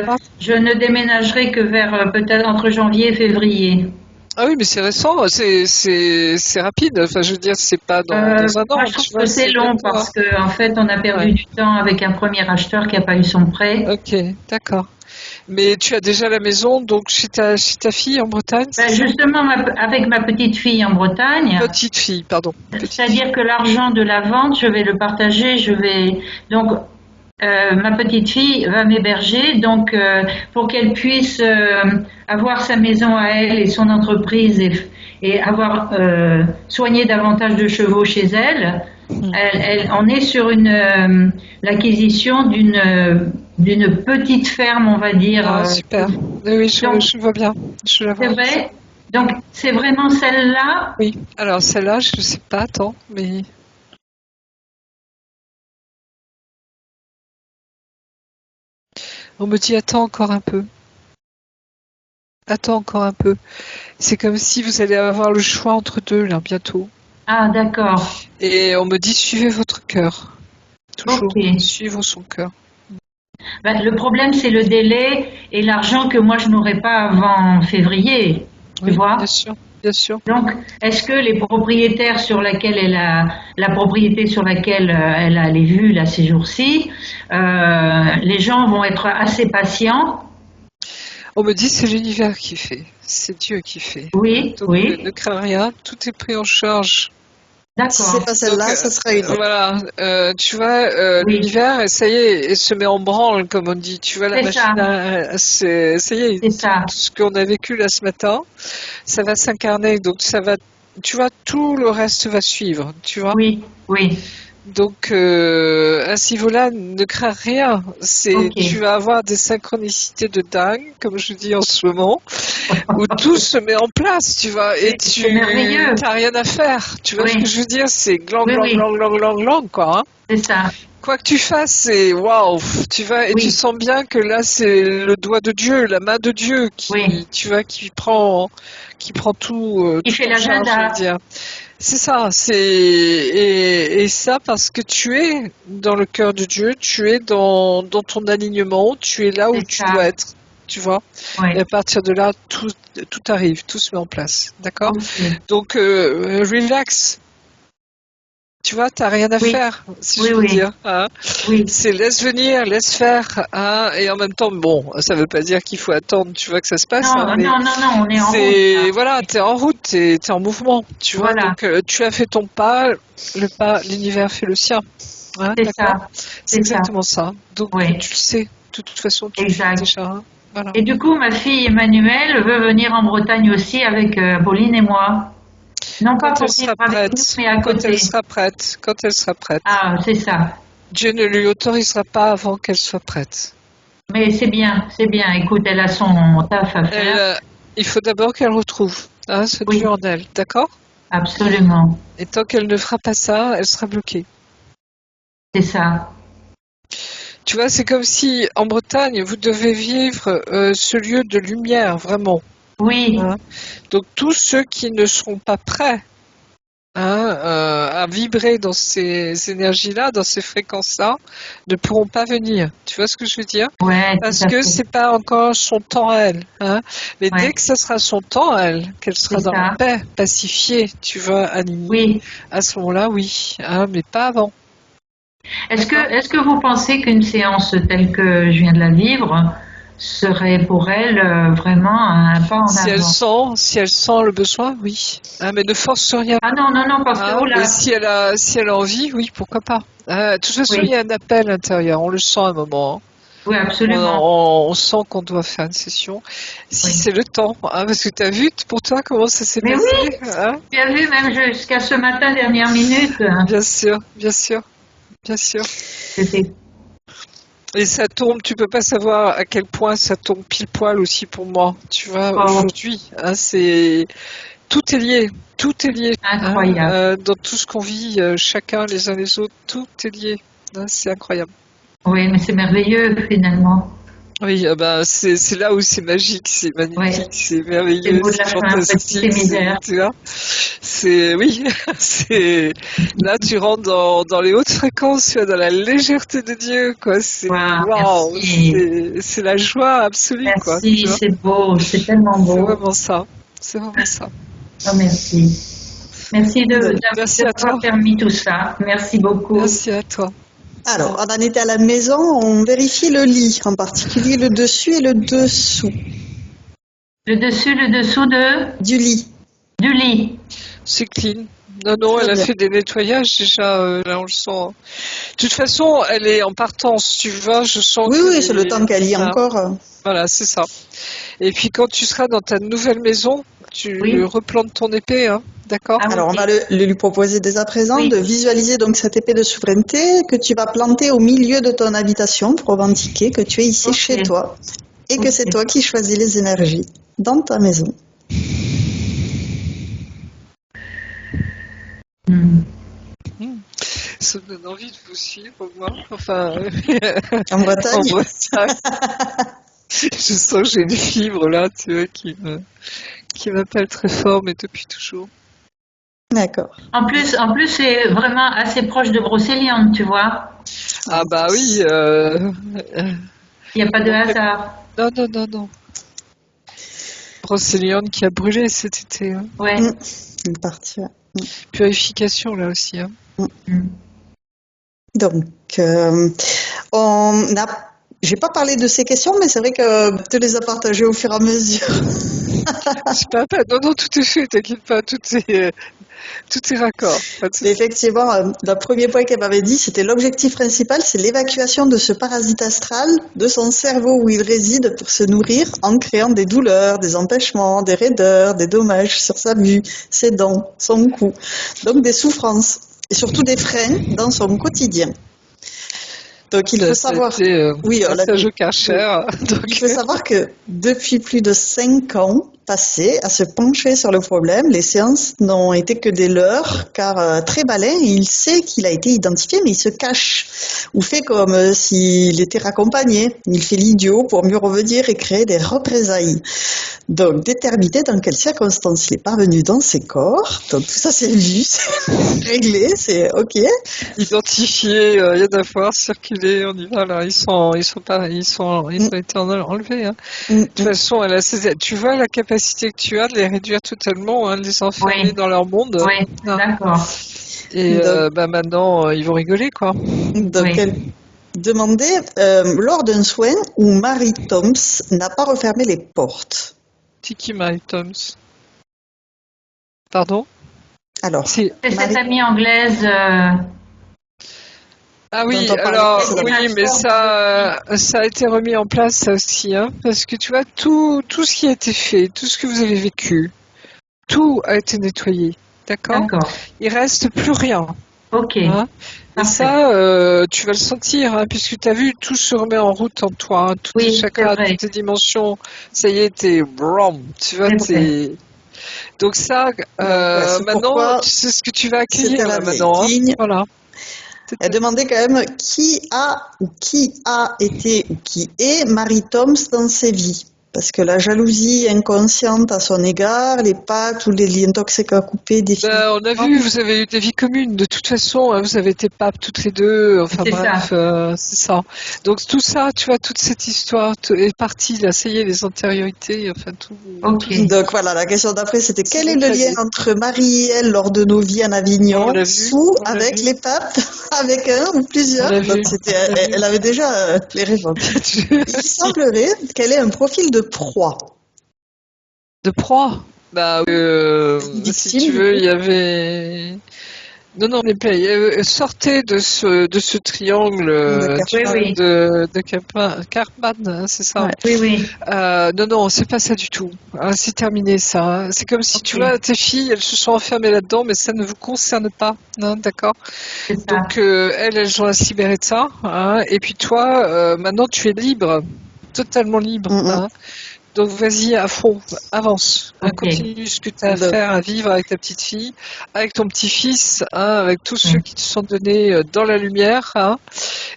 Ah, je ne déménagerai que vers peut-être entre janvier et février. ah oui, mais c'est récent, c'est rapide. Enfin, je veux dire, c'est pas dans un Moi, an, je trouve tu vois, que c'est long bientôt, hein. parce que, en fait, on a perdu Ouais. du temps avec un premier acheteur qui n'a pas eu son prêt. Ok, d'accord. Mais tu as déjà la maison, donc chez ta fille en Bretagne, c'est Ben, ça? justement, avec ma petite fille en Bretagne, Petite fille, pardon. Petite fille. c'est-à-dire que l'argent de la vente, je vais le partager, donc ma petite fille va m'héberger, donc pour qu'elle puisse avoir sa maison à elle et son entreprise et avoir soigné davantage de chevaux chez elle. On est sur l'acquisition d'une petite ferme, on va dire. Ah, super. Oui, Donc je vois bien. Je la c'est vois. vrai. Donc c'est vraiment celle-là. Oui. Alors, celle-là, je sais pas, attends, mais on me dit attends encore un peu. Attends encore un peu. C'est comme si vous allez avoir le choix entre deux, là, bientôt. Ah d'accord. Et on me dit suivez votre cœur. Toujours. Ok. Suivre son cœur. Ben, le problème, c'est le délai et l'argent que moi je n'aurai pas avant février. Tu Oui, bien vois? sûr, bien sûr. Donc, est-ce que les propriétaires sur laquelle la propriété sur laquelle elle a les vues là ces jours-ci, les gens vont être assez patients? On me dit c'est l'univers qui fait. C'est Dieu qui fait. Oui, Donc oui, ne crains rien, tout est pris en charge. Si c'est d'accord. pas Donc celle-là, ça sera une autre. voilà, tu vois, Oui, l'univers, ça y est, il se met en branle, comme on dit. Tu vois, la c'est ça, machine, ça y est, c'est tout ça. ce qu'on a vécu là ce matin, ça va s'incarner. Donc ça va, tu vois, tout le reste va suivre, tu vois. Oui, oui. Donc à ce niveau-là, ne crains rien. Ok. Tu vas avoir des synchronicités de dingue, comme je dis en ce moment, où tout se met en place, tu vois, et C'est merveilleux. t'as rien à faire. Tu vois ce que Oui, je veux dire? C'est glang, oui, glang, oui, glang, glang, glang, glang, quoi, hein. c'est ça. Quoi que tu fasses, c'est waouh, tu vas et tu Oui, sens bien que là c'est le doigt de Dieu, la main de Dieu oui. tu vois, qui prend tout, Il tout fait en charge, je veux l'agenda. dire. C'est ça, et ça parce que tu es dans le cœur de Dieu, tu es dans ton alignement, tu es là où C'est tu ça. dois être, tu vois. Et Oui. à partir de là, tout arrive, tout se met en place, d'accord? Ok. Donc relax, tu vois, t'as rien à Oui, faire, si oui, je peux oui, dire, hein. oui. C'est laisse venir, laisse faire, hein, et en même temps, bon, ça veut pas dire qu'il faut attendre, tu vois, que ça se passe, Non, hein, mais non, non, non, on est en route c'est, là. voilà, t'es en route, t'es en mouvement, tu vois, Voilà, donc tu as fait ton pas, le pas, l'univers fait le sien, hein, c'est d'accord? ça, C'est c'est ça. exactement ça. Donc Oui, tu le sais, de toute façon, tu le fais exact. déjà, hein, voilà. Et du coup, ma fille Emmanuelle veut venir en Bretagne aussi avec Pauline et moi. Non pas Quand elle pour vivre sera avec nous, prête, mais à quand elle côté. sera prête, quand elle sera prête. Ah, c'est ça. Dieu ne lui autorisera pas avant qu'elle soit prête. Mais c'est bien, c'est bien. Écoute, elle a son taf à Elle, faire. il faut d'abord qu'elle retrouve, hein, ce Oui, Dieu en elle, d'accord? absolument. Et tant qu'elle ne fera pas ça, elle sera bloquée. C'est ça. Tu vois, c'est comme si en Bretagne, vous devez vivre ce lieu de lumière, vraiment. Oui, Hein. Donc tous ceux qui ne seront pas prêts à vibrer dans ces énergies-là, dans ces fréquences-là, ne pourront pas venir. Tu vois ce que je veux dire? ouais, tout Parce à que fait. c'est pas encore son temps à elle. Hein. Mais dès Ouais, que ce sera son temps à elle, qu'elle sera c'est dans la ça. paix, pacifiée, tu vois, alignée, Oui. à ce moment-là, oui. Hein, mais pas avant. D'accord? Est-ce que vous pensez qu'une séance telle que je viens de la vivre serait pour elle vraiment un pas en avant? Si elle sent le besoin, oui. Hein, mais ne force rien. Ah non, non, non, parce que, Hein, oh mais là, si elle a envie, oui, pourquoi pas. De toute façon, il y oui, a un appel intérieur, on le sent à un moment. Hein. oui, absolument. On sent qu'on doit faire une session. Si Oui. c'est le temps, hein, parce que tu as vu pour toi comment ça s'est Mais passé. oui, Hein, tu as vu, même jusqu'à ce matin, dernière minute, bien sûr, bien sûr, bien sûr. c'était, Et ça tombe, tu peux pas savoir à quel point ça tombe pile poil aussi pour moi. Tu vois, oh, aujourd'hui, hein, tout est lié, tout est lié. Hein, incroyable. dans tout ce qu'on vit, chacun les uns les autres, tout est lié. Hein, c'est incroyable. Oui, mais c'est merveilleux, finalement. Oui, bah, c'est là où c'est magique, c'est Oui, magnifique, c'est c'est le merveilleux, mot de c'est la fin, petite et fantastique, misère. tu vois. Oui, c'est, là, tu rentres dans les hautes fréquences, tu vois, dans la légèreté de Dieu, quoi. Waouh, Waouh, merci. c'est la joie absolue, quoi, Merci, tu vois. c'est beau, c'est tellement C'est beau. vraiment ça. C'est vraiment ça. Oh, merci. Merci Donc, Merci de à m'avoir toi. permis tout ça. Merci beaucoup. Merci à toi. alors, on en était à la maison, on vérifie le lit, en particulier le dessus et le dessous Le dessous du lit. du lit. C'est clean. Non, non, Très elle a bien. fait des nettoyages déjà, là on le sent. Hein. De toute façon, elle est en partance, tu vois, je sens Oui, que oui, c'est le temps qu'elle y hein, encore. voilà, c'est ça. Et puis quand tu seras dans ta nouvelle maison, tu Oui. replantes ton épée, hein, d'accord? Ah, Alors, on ok. va lui proposer dès à présent de Oui. visualiser donc cette épée de souveraineté que tu vas planter au milieu de ton habitation pour revendiquer que tu es ici chez Ok. toi et que c'est Ok. toi qui choisis les énergies dans ta maison. Hmm. Ça me donne envie de vous suivre, moi. Enfin, En en Bretagne, Bretagne. Je sens que j'ai une fibre là, tu vois, qui m'appelle très fort, mais depuis toujours. d'accord. En plus, c'est vraiment assez proche de Brocéliande, tu vois. Ah bah oui, Il n'y a pas de bon, hasard. non, non, non, non. Brocéliande qui a brûlé cet été. Hein. Ouais. Une partie, ouais. Purification là aussi. Hein. Hmm. Donc, on a, j'ai pas parlé de ces questions, mais c'est vrai que tu les as partagées au fur et à mesure. C'est pas peine. Non, non, tout est fait, t'inquiète pas, tout est raccord. Pas de Mais souci. effectivement, le premier point qu'elle m'avait dit, c'était l'objectif principal, c'est l'évacuation de ce parasite astral de son cerveau où il réside pour se nourrir en créant des douleurs, des empêchements, des raideurs, des dommages sur sa vue, ses dents, son cou. Donc des souffrances et surtout des freins dans son quotidien. Donc il faut Ça a savoir, été oui, on l'a massage vu. au Karcher. Il Donc, faut savoir que depuis plus de 5 ans passés à se pencher sur le problème, les séances n'ont été que des leurres, car très malin, il sait qu'il a été identifié, mais il se cache, ou fait comme s'il était raccompagné. Il fait l'idiot pour mieux revenir et créer des représailles. Donc, déterminer dans quelles circonstances il est parvenu dans ses corps. Donc, tout ça, c'est vu, c'est réglé, c'est OK. identifié, il y en a voir, circuler, on y va là. Ils ont été enlevés. Hein. Mm, De toute façon, tu vois la capacité que tu as de les réduire totalement, hein, de les enfermer Oui. dans leur monde. Oui. Hein. D'accord. Et Donc, bah maintenant, ils vont rigoler, quoi. donc, Oui. elle demandait, lors d'un soin où Marie Toms n'a pas refermé les portes. Tiki Mary Toms. Pardon? Alors, Si. C'est cette Marie, amie anglaise Ah dont oui, on parlait alors précédemment. oui, mais ça a été remis en place ça aussi, hein, parce que tu vois tout ce qui a été fait, tout ce que vous avez vécu, tout a été nettoyé, d'accord? D'accord. Il reste plus rien, Ok. hein. Et Parfait. ça, tu vas le sentir, hein, puisque tu as vu, tout se remet en route en toi, hein, tous tes Oui, c'est chakras, vrai. toutes tes dimensions, ça y est, t'es brum, tu vois, C'est vrai. donc ça, Donc, ouais, c'est maintenant, pourquoi tu sais ce que tu vas c'était accueillir la là vieille maintenant, hein, ligne. voilà. Elle demandait quand même qui a été ou qui est Marie Toms dans ses vies. Parce que la jalousie inconsciente à son égard, les pactes ou les liens toxiques à couper définitivement. On a vu, vous avez eu des vies communes. De toute façon, hein, vous avez été papes toutes les deux. Enfin C'est bref, c'est ça. Donc tout ça, tu vois, toute cette histoire est partie. Là, ça y est, les antériorités, enfin tout. Ok. Donc voilà, la question d'après, c'était quel est le réglé. lien entre Marie et elle lors de nos vies en Avignon, On l'a vu, ou on l'a avec vu. les papes, avec un ou plusieurs. On l'a Donc vu, c'était, on l'a vu. elle avait déjà les réponses. Il semblerait qu'elle ait un profil de proie. De proie. Bah, si Victime, tu du veux, coup. il y avait. Non, non, mais sortez de ce triangle, De tu Oui, Cartman. vois, oui. de Karpman, hein, c'est ça. Ouais. Oui, oui. Non, non, c'est pas ça du tout. Hein, c'est terminé ça. Hein. C'est comme si, tu Ok. vois, tes filles, elles se sont enfermées là-dedans, mais ça ne vous concerne pas. Hein, d'accord? C'est ça. Donc, elles ont à se libérer de ça. Hein, et puis toi, maintenant, tu es libre. Totalement libre. Mm, Hein. Donc vas-y à fond, avance, hein, Ok. continue ce que tu as à Donc, faire, à vivre avec ta petite fille, avec ton petit-fils, hein, avec tous ceux Mm. qui te sont donnés dans la lumière, hein,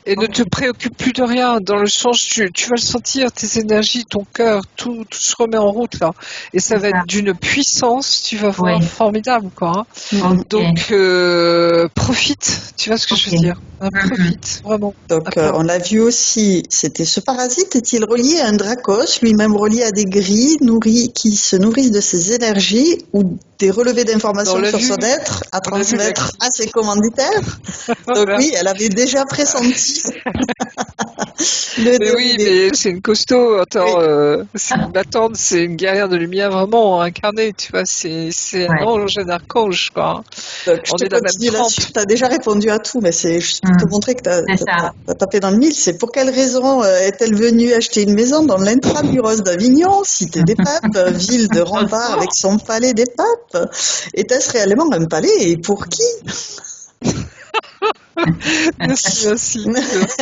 et ne te Ok. préoccupe plus de rien, dans le sens tu vas le sentir, tes énergies, ton cœur, tout se remet en route là, et ça C'est va ça. être d'une puissance, tu vas voir, Oui. formidable quoi. Hein. Ok. Donc profite, tu vois ce que je veux Ok. dire, hein, Mhm. profite vraiment. donc, À plein. on l'a vu aussi, c'était ce parasite est-il relié à un dracos, lui-même relié à des grilles qui se nourrissent de ses énergies ou des relevés On d'informations l'a sur vu, son être à on l'a vu transmettre à l'activité. ses commanditaires? Donc Voilà. oui, elle avait déjà pressenti le Mais oui, déroulé. mais c'est une costaud. Oui. Attends, c'est une battante, c'est une guerrière de lumière vraiment incarnée, tu vois. C'est un Ouais. ange, un archange, quoi. Donc, je On te est de la même continue trempe. là-dessus. Tu as déjà répondu à tout, mais c'est juste pour te Mm. montrer que tu C'est ça. as tapé dans le mille. C'est pour quelle raison est-elle venue acheter une maison dans l'intramuros d'Avignon, cité des papes, ville de Au rempart avec secours. son palais des papes? Était-ce réellement un palais et pour qui? Merci, merci, merci.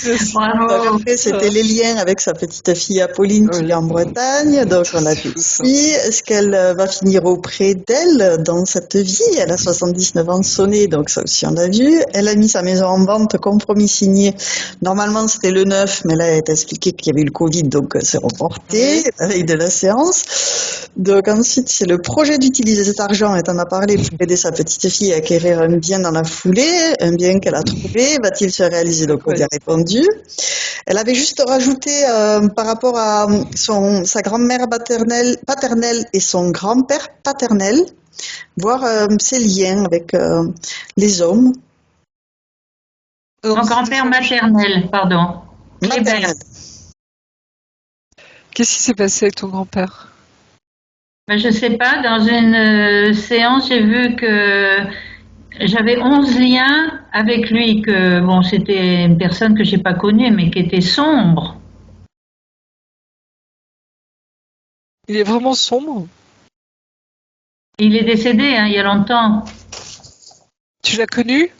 Donc Bravo. après, c'était les liens avec sa petite fille Apolline qui vit Oui, en Bretagne. Donc on l'a c'est vu fou ça. ici. Est-ce qu'elle va finir auprès d'elle dans cette vie? Elle a 79 ans sonnés, donc ça aussi on l'a vu. Elle a mis sa maison en vente, compromis signé. Normalement c'était le 9, mais là elle a expliqué qu'il y avait eu le Covid, donc c'est reporté Oui, la veille de la séance. Donc ensuite c'est le projet d'utiliser cet argent, et t'en as parlé, pour aider sa petite fille à acquérir un bien dans la foulée, un bien qu'elle a trouvé. Va-t-il se réaliser? Donc on y oui. a répondu. Elle avait juste rajouté par rapport à sa grand-mère paternelle et son grand-père paternel, voir ses liens avec les hommes Non, Mon c'était grand-père ça. maternel, pardon. Kléber. maternels. Qu'est-ce qui s'est passé avec ton grand-père? Ben, je sais pas, dans une séance, j'ai vu que j'avais 11 liens avec lui, que bon, c'était une personne que j'ai pas connue, mais qui était sombre. Il est vraiment sombre. Il est décédé, hein, il y a longtemps. Tu l'as connu?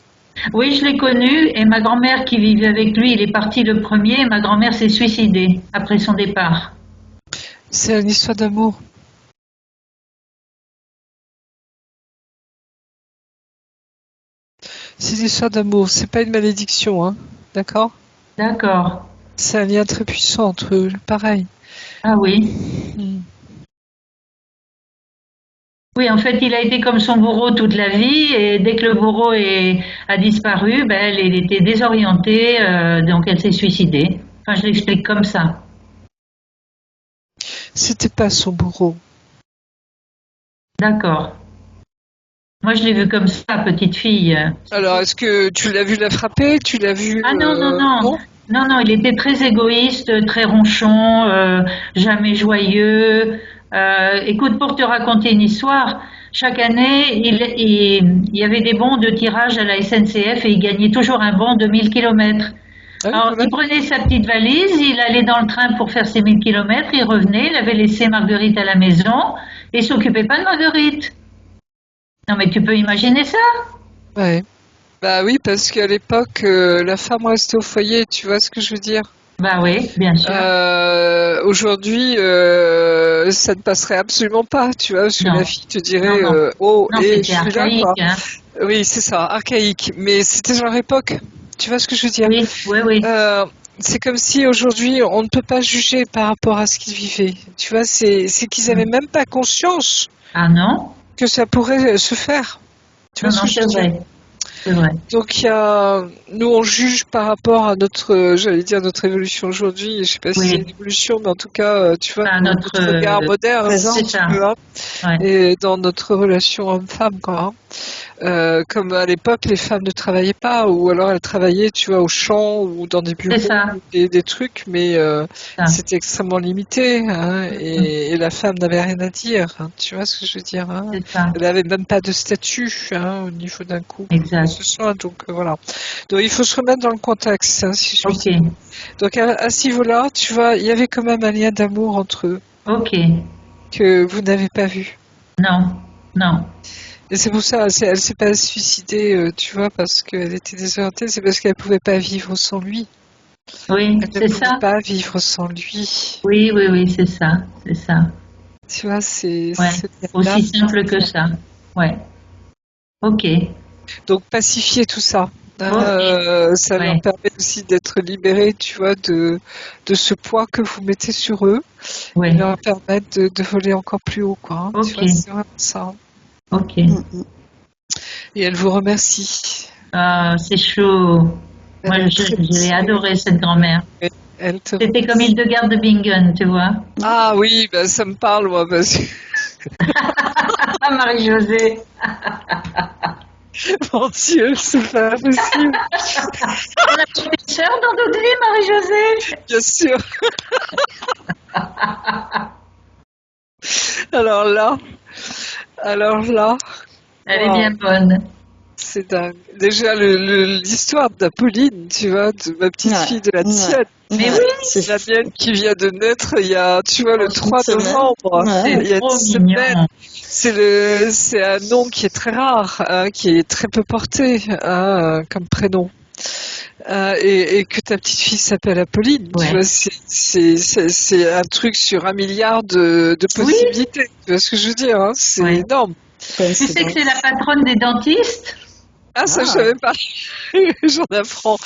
Oui, je l'ai connu, et ma grand-mère qui vivait avec lui, il est parti le premier, et ma grand-mère s'est suicidée après son départ. C'est une histoire d'amour. C'est une histoire d'amour. C'est pas une malédiction, hein. D'accord? D'accord. C'est un lien très puissant entre eux. Pareil. Ah oui. Hmm. Oui, en fait, il a été comme son bourreau toute la vie, et dès que le a disparu, ben, elle était désorientée, donc elle s'est suicidée. Enfin, je l'explique comme ça. C'était pas son bourreau. D'accord. Moi, je l'ai vue comme ça, petite fille. Alors, est-ce que tu l'as vu la frapper? Tu l'as vu... Ah non, non, non. Non? Non, non, il était très égoïste, très ronchon, jamais joyeux. Écoute, pour te raconter une histoire, chaque année, il y avait des bons de tirage à la SNCF et il gagnait toujours un bon de 1000 kilomètres. Ah oui, Alors, quand il même. prenait sa petite valise, il allait dans le train pour faire ses 1000 kilomètres, il revenait, il avait laissé Marguerite à la maison et il s'occupait pas de Marguerite. Non, mais tu peux imaginer ça? Ouais. Bah oui, parce qu'à l'époque, la femme restait au foyer, tu vois ce que je veux dire? Bah oui, bien sûr. Aujourd'hui, ça ne passerait absolument pas, tu vois, parce que la Non, fille te non, dirait non. oh, Non, et je c'était suis là, quoi. archaïque, hein. Oui, c'est ça, archaïque. Mais c'était genre époque. Tu vois ce que je veux dire? Oui, oui, oui. Euh, c'est comme si aujourd'hui, on ne peut pas juger par rapport à ce qu'ils vivaient. Tu vois, c'est qu'ils avaient même pas conscience Ah non? que ça pourrait se faire. Tu vois Non, ce non, que je c'est veux dire? vrai. C'est vrai. Donc nous on juge par rapport à notre, j'allais dire notre évolution aujourd'hui. Je sais pas si c'est une Oui. évolution, mais en tout cas, tu vois, Enfin, notre regard moderne, Présent. c'est si tu ça. veux, hein, Ouais. et dans notre relation homme-femme, quoi. Hein. Comme à l'époque, les femmes ne travaillaient pas, ou alors elles travaillaient, tu vois, au champ ou dans des C'est bureaux, ça. ou des trucs, mais Ça. c'était extrêmement limité, hein, Mhm. et la femme n'avait rien à dire, hein, tu vois ce que je veux dire, hein. C'est ça. Elle n'avait même pas de statut, hein, au niveau d'un couple ou quoi que Exact. ce soit, donc voilà. Donc il faut se remettre dans le contexte, hein, si je puis Ok. dire. Donc à ce niveau-là, tu vois, il y avait quand même un lien d'amour entre eux Ok. que vous n'avez pas vu. Non. Non. Et c'est pour ça, elle s'est pas suicidée, tu vois, parce qu'elle était désorientée, c'est parce qu'elle pouvait pas vivre sans lui. Oui, Elle ne c'est pouvait ça. pas vivre sans lui. Oui, oui, oui, c'est ça. C'est ça. Tu vois, c'est Ouais. ce lien-là. Aussi simple que ça. Ouais. Ok. Donc pacifier tout ça. Hein, Ok. ça leur Ouais. permet aussi d'être libérés, tu vois, de ce poids que vous mettez sur eux et Ouais. leur permettre de voler encore plus haut, quoi. Hein. Tu Ok. vois, c'est vraiment ça. Ok. Mm, mm. Et elle vous remercie. Ah, c'est chaud. Elle Moi, est très j'ai adoré cette ouais, grand-mère. ouais, elle te C'était comme remercie. Hildegarde de Bingen, tu vois. Ah oui, bah, ça me parle, moi, parce que Ah, Marie-Josée. mon Dieu, c'est pas possible. Elle a pas été sœur dans d'autres vies, Marie-Josée. Bien sûr. Alors là, alors là, Elle est bien waouh, bonne. c'est dingue. Déjà, l'histoire d'Apolline, tu vois, de ma petite Ouais, fille, de la ouais, tienne, Mais ouais. oui, C'est la fou. mienne qui vient de naître il y a, tu vois, le Une 3 semaine. novembre, Ouais. il y a une trop semaine. mignon. C'est un nom qui est très rare, hein, qui est très peu porté, hein, comme prénom. Et que ta petite fille s'appelle Apolline, tu Ouais. vois, c'est un truc sur 1 milliard de Oui, possibilités, tu vois ce que je veux dire, hein, c'est ouais. énorme. Tu sais que c'est la Coïncidence. patronne des dentistes? Ah, ça, je Ah, savais pas. J'en apprends.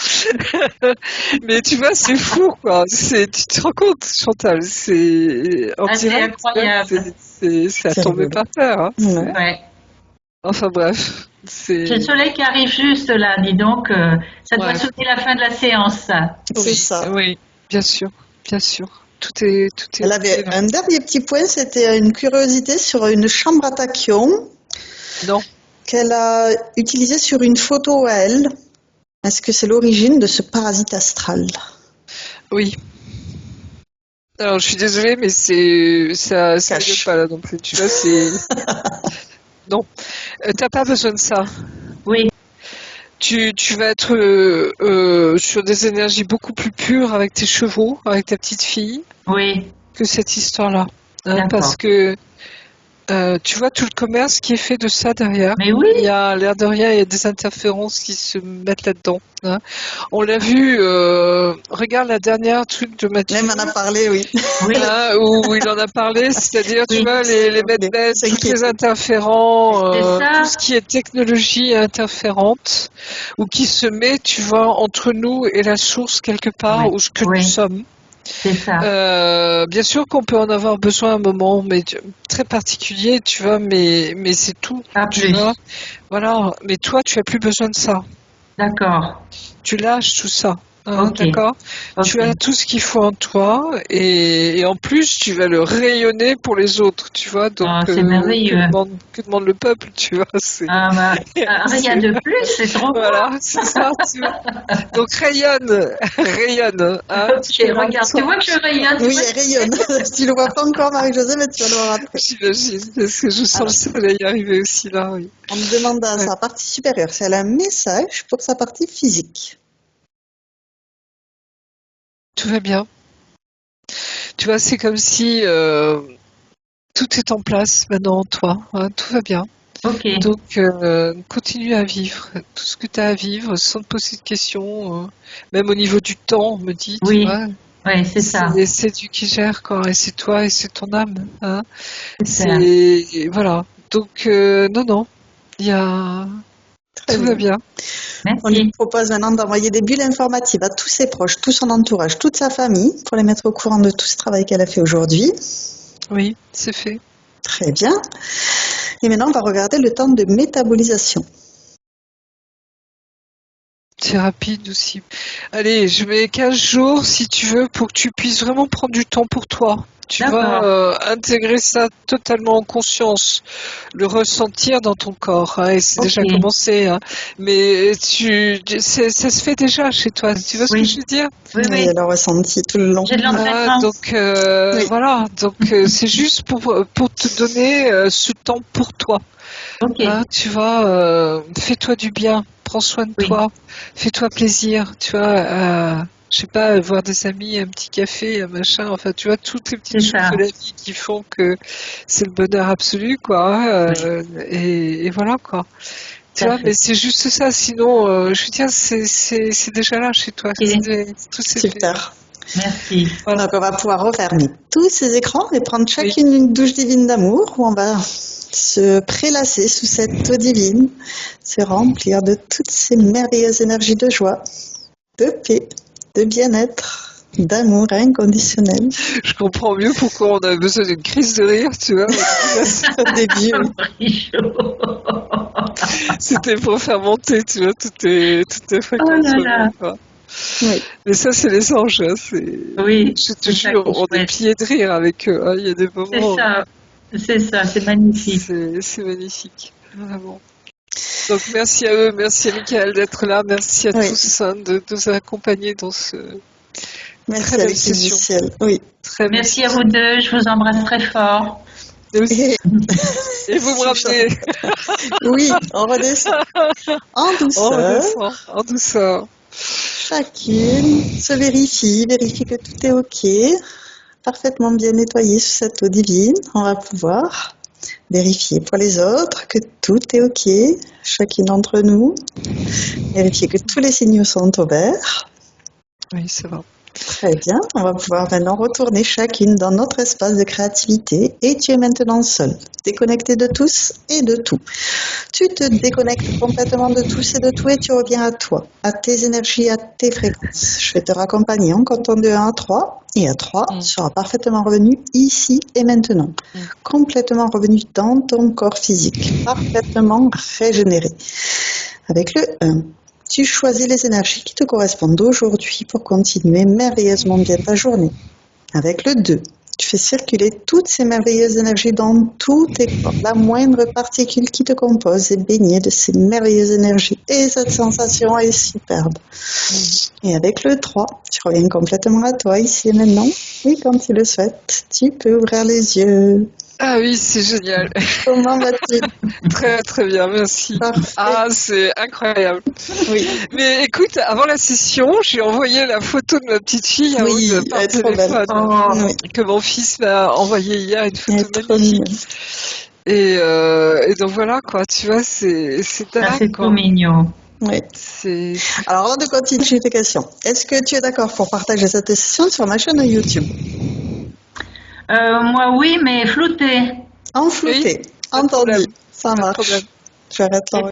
Mais tu vois, c'est fou, quoi. Tu te rends compte, Chantal, c'est en Ah, c'est direct, tu vois, incroyable. c'est à c'est tomber rigolo. par terre, hein. Ouais. Ouais. Enfin bref, J'ai le c'est soleil qui arrive juste là, dis donc. Ça doit ouais, sonner la fin de la séance, ça. C'est oui, ça. oui, bien sûr, bien sûr. Tout est Elle ok avait là. un dernier petit point, c'était une curiosité sur une chambre à tachyon Non, qu'elle a utilisée sur une photo à elle. Est-ce que c'est l'origine de ce parasite astral? oui. Alors, je suis désolée, mais ça rigole Cache. pas là non plus. Tu vois, c'est non. T'as pas besoin de ça. Oui, Tu vas être sur des énergies beaucoup plus pures avec tes chevaux, avec ta petite fille, oui, que cette histoire-là. Hein, d'accord. parce que tu vois tout le commerce qui est fait de ça derrière. Mais oui, Il y a l'air de rien, il y a des interférences qui se mettent là-dedans. Hein. On l'a vu. Regarde la dernière truc de Mathieu. Elle m'en a parlé, oui. oui, Hein, où il en a parlé, c'est-à-dire, tu oui. vois, les medbeds, C'est toutes les inquiété. interférents, C'est tout ça, ce qui est technologie interférente, ou qui se met, tu vois, entre nous et la source quelque part, oui, ou ce que nous oui, sommes. c'est ça. Bien sûr qu'on peut en avoir besoin à un moment, mais très particulier, tu vois, mais c'est tout, Pas tu vois. plus. Voilà, mais toi, tu as plus besoin de ça. D'accord. Tu lâches tout ça, hein, Ok, d'accord? Tu as ok. tout ce qu'il faut en toi et en plus tu vas le rayonner pour les autres, tu vois. Donc Oh, c'est merveilleux. que demande le peuple, tu vois. Ah, bah, rien C'est- de plus, c'est trop voilà, beau. c'est ça, tu vois. Donc rayonne, rayonne, hein. Ok, Tu verras regarde, tu toi, vois que je rayonne, tu Oui, vois elle que je rayonne. Tu le vois pas encore, Marie-Josée, mais tu vas le voir après. j'imagine, parce que je sens le Alors, soleil arriver aussi là, oui. on me demande à Ouais, sa partie supérieure si elle a un message pour sa partie physique. tout va bien. Tu vois, c'est comme si tout est en place maintenant en toi, hein, tout va bien. Ok. Donc, continue à vivre tout ce que tu as à vivre sans te poser de questions, même au niveau du temps, me dit, tu Oui, vois. oui, c'est ça. C'est Dieu qui gère, quoi, et c'est toi et c'est ton âme, hein. C'est ça. Voilà. Donc, non, non, il y a, Très tout va bien. bien. On lui Merci. propose maintenant d'envoyer des bulles informatives à tous ses proches, tout son entourage, toute sa famille, pour les mettre au courant de tout ce travail qu'elle a fait aujourd'hui. Oui, c'est fait. Très bien. Et maintenant, on va regarder le temps de métabolisation. C'est rapide aussi. Allez, je mets 15 jours, si tu veux, pour que tu puisses vraiment prendre du temps pour toi. Tu vas D'accord. intégrer ça totalement en conscience, le ressentir dans ton corps, hein, et c'est Ok. déjà commencé, hein. Mais ça se fait déjà chez toi. Tu vois ce que je Oui, veux dire? oui, Oui, oui. elle a ressenti tout le long. J'ai de l'entraînement. Donc Oui, voilà. Donc c'est juste pour te donner ce temps pour toi. Ok. Hein, tu vois, fais-toi du bien, prends soin de Oui, toi, fais-toi plaisir, tu vois, je sais pas, voir des amis, un petit café, un machin, enfin, tu vois, toutes les petites c'est choses ça. de la vie qui font que c'est le bonheur absolu, quoi, hein, Oui, et voilà, quoi. tout Tu à vois, mais fait. c'est juste ça, sinon, je veux dire, c'est déjà là chez toi, Ok. tout s'est fait. super. Merci. Voilà, Donc, on va pouvoir refermer tous ces écrans et prendre oui, chacune une douche divine d'amour où on va se prélasser sous cette eau divine, se remplir de toutes ces merveilleuses énergies de joie, de paix, de bien-être, d'amour inconditionnel. je comprends mieux pourquoi on a besoin d'une crise de rire, tu vois, Au début, oui. Brichot. c'était pour faire monter, tu vois, toutes tes Oh fréquences, là là. quoi. Oui, Mais ça, c'est les anges, hein, Oui, je te c'est ça jure, qui est on est chouette. pliés de rire avec eux, hein. Il y a des C'est moments, ça. C'est ça. C'est magnifique. c'est magnifique, vraiment. Donc merci à eux, merci à Michael d'être là, merci à oui. tous, hein, de nous accompagner dans ce très Merci à belle l'équipe du session, ciel. Oui. très Merci à merci. vous deux. Je vous embrasse très fort. Et aussi. Et, Et vous me super. ramenez, Oui, on redescend en on douceur. redescend en douceur. Chacune se vérifie que tout est OK, parfaitement bien nettoyé sous cette eau divine. On va pouvoir vérifier pour les autres que tout est OK, chacune d'entre nous. Vérifier que tous les signaux sont au vert. Oui, ça va. Très bien. On va pouvoir maintenant retourner chacune dans notre espace de créativité et tu es maintenant seule, déconnectée de tous et de tout. Tu te déconnectes complètement de tous et de tout et tu reviens à toi, à tes énergies, à tes fréquences. Je vais te raccompagner en comptant de 1 à 3 et à 3, Mm, tu seras parfaitement revenu ici et maintenant, mm. complètement revenu dans ton corps physique, parfaitement régénéré. Avec le 1, tu choisis les énergies qui te correspondent aujourd'hui pour continuer merveilleusement bien ta journée. Avec le 2, tu fais circuler toutes ces merveilleuses énergies dans tous tes corps. La moindre particule qui te compose est baignée de ces merveilleuses énergies. Et cette sensation est superbe. Et avec le 3, tu reviens complètement à toi, ici et maintenant. Et quand tu le souhaites, tu peux ouvrir les yeux. Ah oui, c'est génial. Comment vas-tu? Très très bien, merci. Parfait. Ah, c'est incroyable. Oui, Mais écoute, avant la session, j'ai envoyé la photo de ma petite fille à oui, Aude elle par est trop belle. téléphone, Oh, Oui, que mon fils m'a envoyé hier, une elle photo est trop mignonne. magnifique. Et donc voilà quoi, tu vois, c'est ça dingue c'est trop quoi. mignon. Oui. C'est Alors, avant de continuer tes questions, est-ce que tu es d'accord pour partager cette session sur ma chaîne YouTube? Moi oui, mais flouté. En oui, flouté. pas de Entendu. problème, Ça pas de problème. marche. J'arrête l'enregistrement.